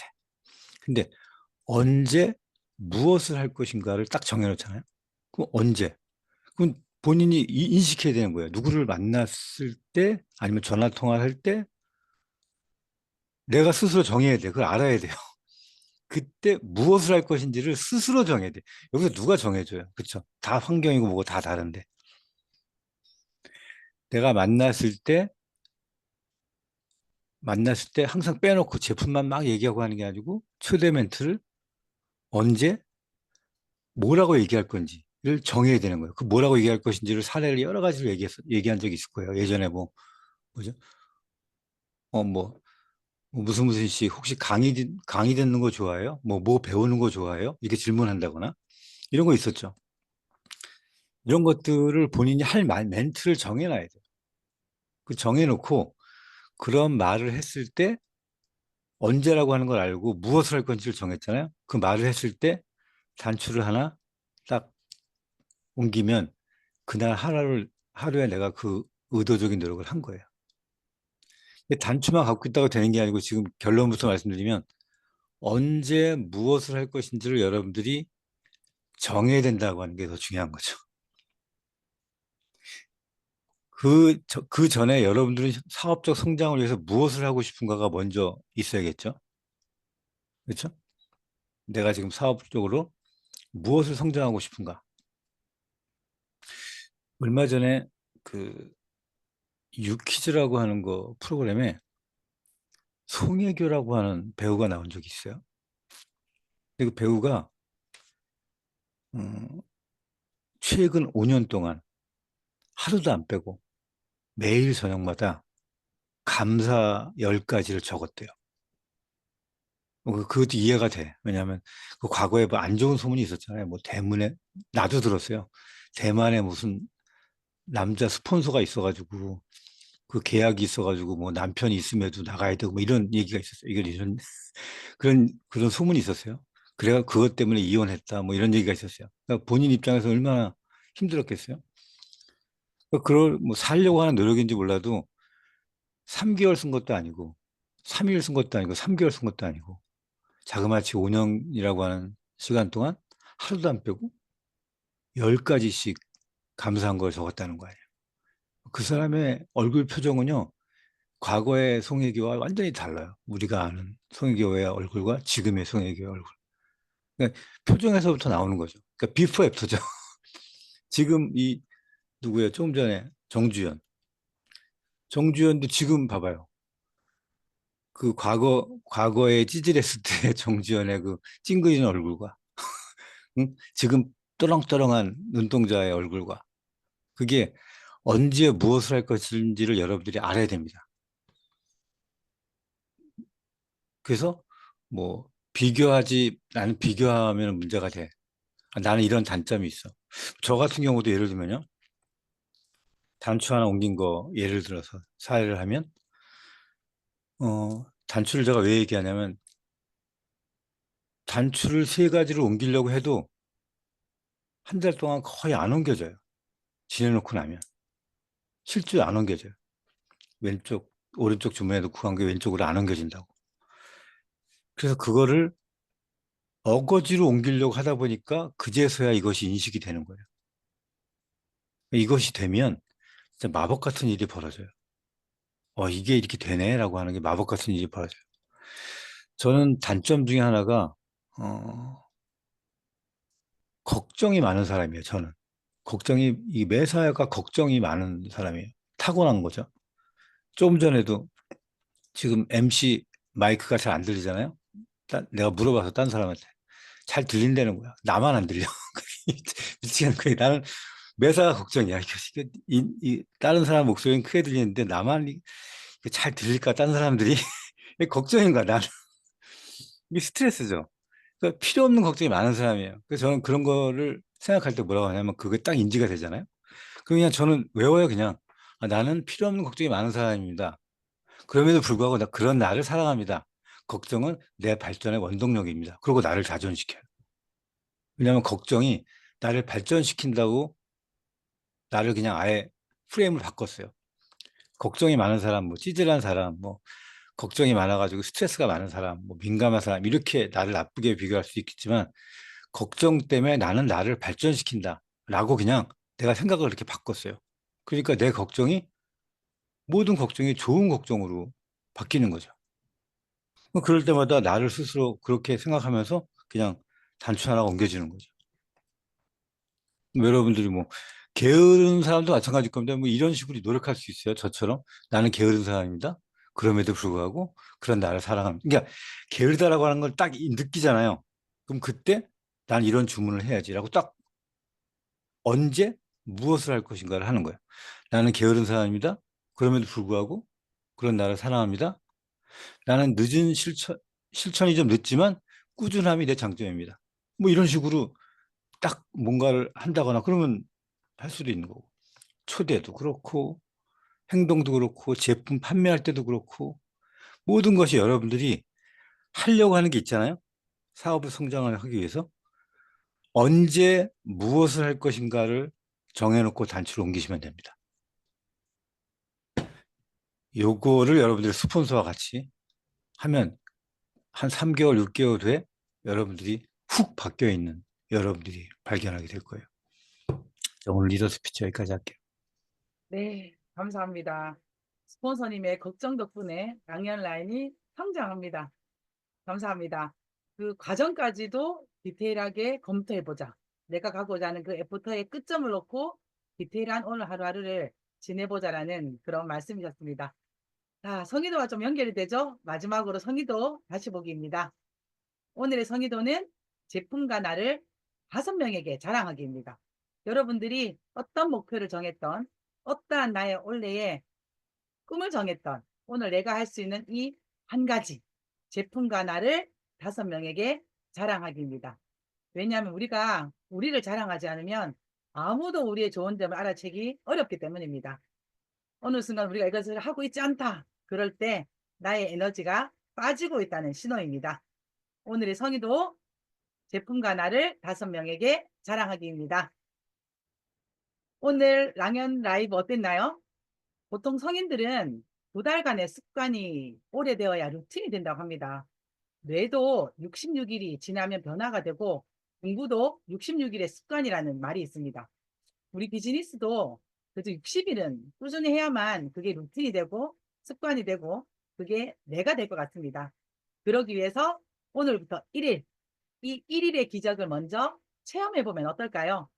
근데 언제 무엇을 할 것인가를 딱 정해놓잖아요. 그럼 언제? 그럼 본인이 인식해야 되는 거예요. 누구를 만났을 때 아니면 전화 통화를 할 때 내가 스스로 정해야 돼. 그걸 알아야 돼요. 그때 무엇을 할 것인지를 스스로 정해야 돼. 여기서 누가 정해줘요? 그렇죠? 다 환경이고 뭐고 다 다른데. 내가 만났을 때 항상 빼놓고 제품만 막 얘기하고 하는 게 아니고 초대 멘트를 언제 뭐라고 얘기할 건지를 정해야 되는 거예요. 그 뭐라고 얘기할 것인지를 사례를 여러 가지로 얘기한 적이 있을 거예요. 예전에 뭐죠? 무슨 씨 혹시 강의 듣는 거 좋아해요? 뭐 배우는 거 좋아해요? 이렇게 질문한다거나 이런 거 있었죠. 이런 것들을 본인이 할 멘트를 정해놔야 돼요. 그 정해놓고 그런 말을 했을 때 언제라고 하는 걸 알고 무엇을 할 건지를 정했잖아요. 그 말을 했을 때 단추를 하나 딱 옮기면 그날 하루에 내가 그 의도적인 노력을 한 거예요. 단추만 갖고 있다고 되는 게 아니고 지금 결론부터 말씀드리면 언제 무엇을 할 것인지를 여러분들이 정해야 된다고 하는 게 더 중요한 거죠. 그 전에 여러분들이 사업적 성장을 위해서 무엇을 하고 싶은가가 먼저 있어야겠죠. 그렇죠? 내가 지금 사업적으로 무엇을 성장하고 싶은가. 얼마 전에 그 유퀴즈라고 하는 거 프로그램에 송혜교라고 하는 배우가 나온 적이 있어요. 근데 그 배우가 최근 5년 동안 하루도 안 빼고 매일 저녁마다 감사 10가지를 적었대요. 그것도 이해가 돼. 왜냐하면 그 과거에 뭐 안 좋은 소문이 있었잖아요. 뭐 대만에, 나도 들었어요. 대만에 무슨 남자 스폰서가 있어가지고 그 계약이 있어가지고 뭐 남편이 있음에도 나가야 되고 뭐 이런 얘기가 있었어요. 이런 그런 소문이 있었어요. 그래가 그것 때문에 이혼했다 뭐 이런 얘기가 있었어요. 그러니까 본인 입장에서 얼마나 힘들었겠어요. 그러니까 그걸 뭐 살려고 하는 노력인지 몰라도 3개월 쓴 것도 아니고 3일 쓴 것도 아니고 3개월 쓴 것도 아니고 자그마치 5년이라고 하는 시간 동안 하루도 안 빼고 10가지씩 감사한 걸 적었다는 거예요. 그 사람의 얼굴 표정은요, 과거의 송혜교와 완전히 달라요. 우리가 아는 송혜교의 얼굴과 지금의 송혜교의 얼굴. 그러니까 표정에서부터 나오는 거죠. 그러니까 비포 애프터죠. 지금 이 누구예요? 조금 전에 정주현. 정주현도 지금 봐봐요. 그 과거에 찌질했을 때 정주현의 그 찡그리는 얼굴과 응? 지금 또렁또렁한 눈동자의 얼굴과 그게 언제 무엇을 할 것인지를 여러분들이 알아야 됩니다. 그래서 뭐 나는 비교하면 문제가 돼. 나는 이런 단점이 있어. 저 같은 경우도 예를 들면요. 단추 하나 옮긴 거 예를 들어서 사례를 하면 단추를 제가 왜 얘기하냐면 단추를 3가지를 옮기려고 해도 한 달 동안 거의 안 옮겨져요. 지내놓고 나면 실제 안 옮겨져요. 오른쪽 주머니에 넣고 간 게 왼쪽으로 안 옮겨진다고. 그래서 그거를 어거지로 옮기려고 하다 보니까 그제서야 이것이 인식이 되는 거예요. 이것이 되면 진짜 마법 같은 일이 벌어져요. 이게 이렇게 되네라고 하는 게 마법 같은 일이 벌어져요. 저는 단점 중에 하나가 걱정이 많은 사람이에요. 저는 이 매사가 걱정이 많은 사람이에요. 타고난 거죠. 조금 전에도 지금 MC 마이크가 잘 안 들리잖아요. 내가 물어봐서 딴 사람한테 잘 들린다는 거야. 나만 안 들려. 미치겠는 거야. 나는 매사가 걱정이야. 다른 사람 목소리는 크게 들리는데 나만 잘 들릴까? 딴 사람들이 걱정인 거야. 나는 이게 스트레스죠. 그러니까 필요 없는 걱정이 많은 사람이에요. 그래서 저는 그런 거를 생각할 때 뭐라고 하냐면 그게 딱 인지가 되잖아요. 그냥 저는 외워요. 그냥 나는 필요 없는 걱정이 많은 사람입니다. 그럼에도 불구하고 그런 나를 사랑합니다. 걱정은 내 발전의 원동력입니다. 그리고 나를 자존시켜요. 왜냐하면 걱정이 나를 발전시킨다고 나를 그냥 아예 프레임을 바꿨어요. 걱정이 많은 사람, 뭐 찌질한 사람, 뭐 걱정이 많아가지고 스트레스가 많은 사람, 뭐 민감한 사람 이렇게 나를 나쁘게 비교할 수 있겠지만 걱정 때문에 나는 나를 발전시킨다라고 그냥 내가 생각을 이렇게 바꿨어요. 그러니까 내 걱정이 모든 걱정이 좋은 걱정으로 바뀌는 거죠. 그럴 때마다 나를 스스로 그렇게 생각하면서 그냥 단추 하나가 옮겨지는 거죠. 여러분들이 뭐 게으른 사람도 마찬가지일 겁니다. 뭐 이런 식으로 노력할 수 있어요. 저처럼 나는 게으른 사람입니다. 그럼에도 불구하고 그런 나를 사랑합니다. 그러니까 게으르다라고 하는 걸 딱 느끼잖아요. 그럼 그때 난 이런 주문을 해야지라고 딱 언제 무엇을 할 것인가를 하는 거예요. 나는 게으른 사람입니다. 그럼에도 불구하고 그런 나를 사랑합니다. 나는 실천이 좀 늦지만 꾸준함이 내 장점입니다. 뭐 이런 식으로 딱 뭔가를 한다거나 그러면 할 수도 있는 거고. 초대도 그렇고 행동도 그렇고 제품 판매할 때도 그렇고 모든 것이 여러분들이 하려고 하는 게 있잖아요. 사업을 성장을 하기 위해서 언제 무엇을 할 것인가를 정해놓고 단추를 옮기시면 됩니다. 요거를 여러분들이 스폰서와 같이 하면 한 3개월, 6개월 뒤에 여러분들이 훅 바뀌어 있는 여러분들이 발견하게 될 거예요. 자, 오늘 리더 스피치 여기까지 할게요. 네, 감사합니다. 스폰서님의 걱정 덕분에 양현 라인이 성장합니다. 감사합니다. 그 과정까지도 디테일하게 검토해보자. 내가 가고자 하는 그 애프터의 끝점을 놓고 디테일한 오늘 하루하루를 지내보자라는 그런 말씀이셨습니다. 자, 성의도와 좀 연결이 되죠? 마지막으로 성의도 다시 보기입니다. 오늘의 성의도는 제품과 나를 5명에게 자랑하기입니다. 여러분들이 어떤 목표를 정했던, 어떠한 나의 올해의 꿈을 정했던, 오늘 내가 할 수 있는 이 한 가지 제품과 나를 5명에게 자랑하기입니다. 왜냐하면 우리가 우리를 자랑하지 않으면 아무도 우리의 좋은 점을 알아채기 어렵기 때문입니다. 어느 순간 우리가 이것을 하고 있지 않다. 그럴 때 나의 에너지가 빠지고 있다는 신호입니다. 오늘의 성의도 제품과 나를 5명에게 자랑하기입니다. 오늘 랑연 라이브 어땠나요? 보통 성인들은 2달간의 습관이 오래되어야 루틴이 된다고 합니다. 뇌도 66일이 지나면 변화가 되고 공부도 66일의 습관이라는 말이 있습니다. 우리 비즈니스도 그래도 60일은 꾸준히 해야만 그게 루틴이 되고 습관이 되고 그게 내가 될 것 같습니다. 그러기 위해서 오늘부터 1일, 이 1일의 기적을 먼저 체험해보면 어떨까요?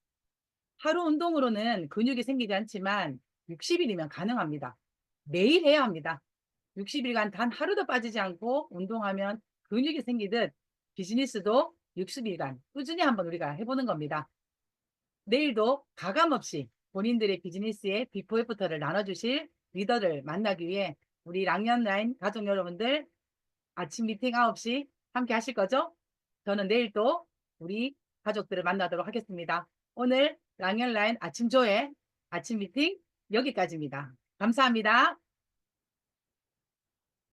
하루 운동으로는 근육이 생기지 않지만 60일이면 가능합니다. 매일 해야 합니다. 60일간 단 하루도 빠지지 않고 운동하면 근육이 생기듯 비즈니스도 60일간 꾸준히 한번 우리가 해보는 겁니다. 내일도 가감없이 본인들의 비즈니스의 비포 애프터를 나눠주실 리더를 만나기 위해 우리 랑연라인 가족 여러분들 아침 미팅 9시 함께 하실 거죠? 저는 내일 또 우리 가족들을 만나도록 하겠습니다. 오늘 랑연라인 아침 조회 아침 미팅 여기까지입니다. 감사합니다.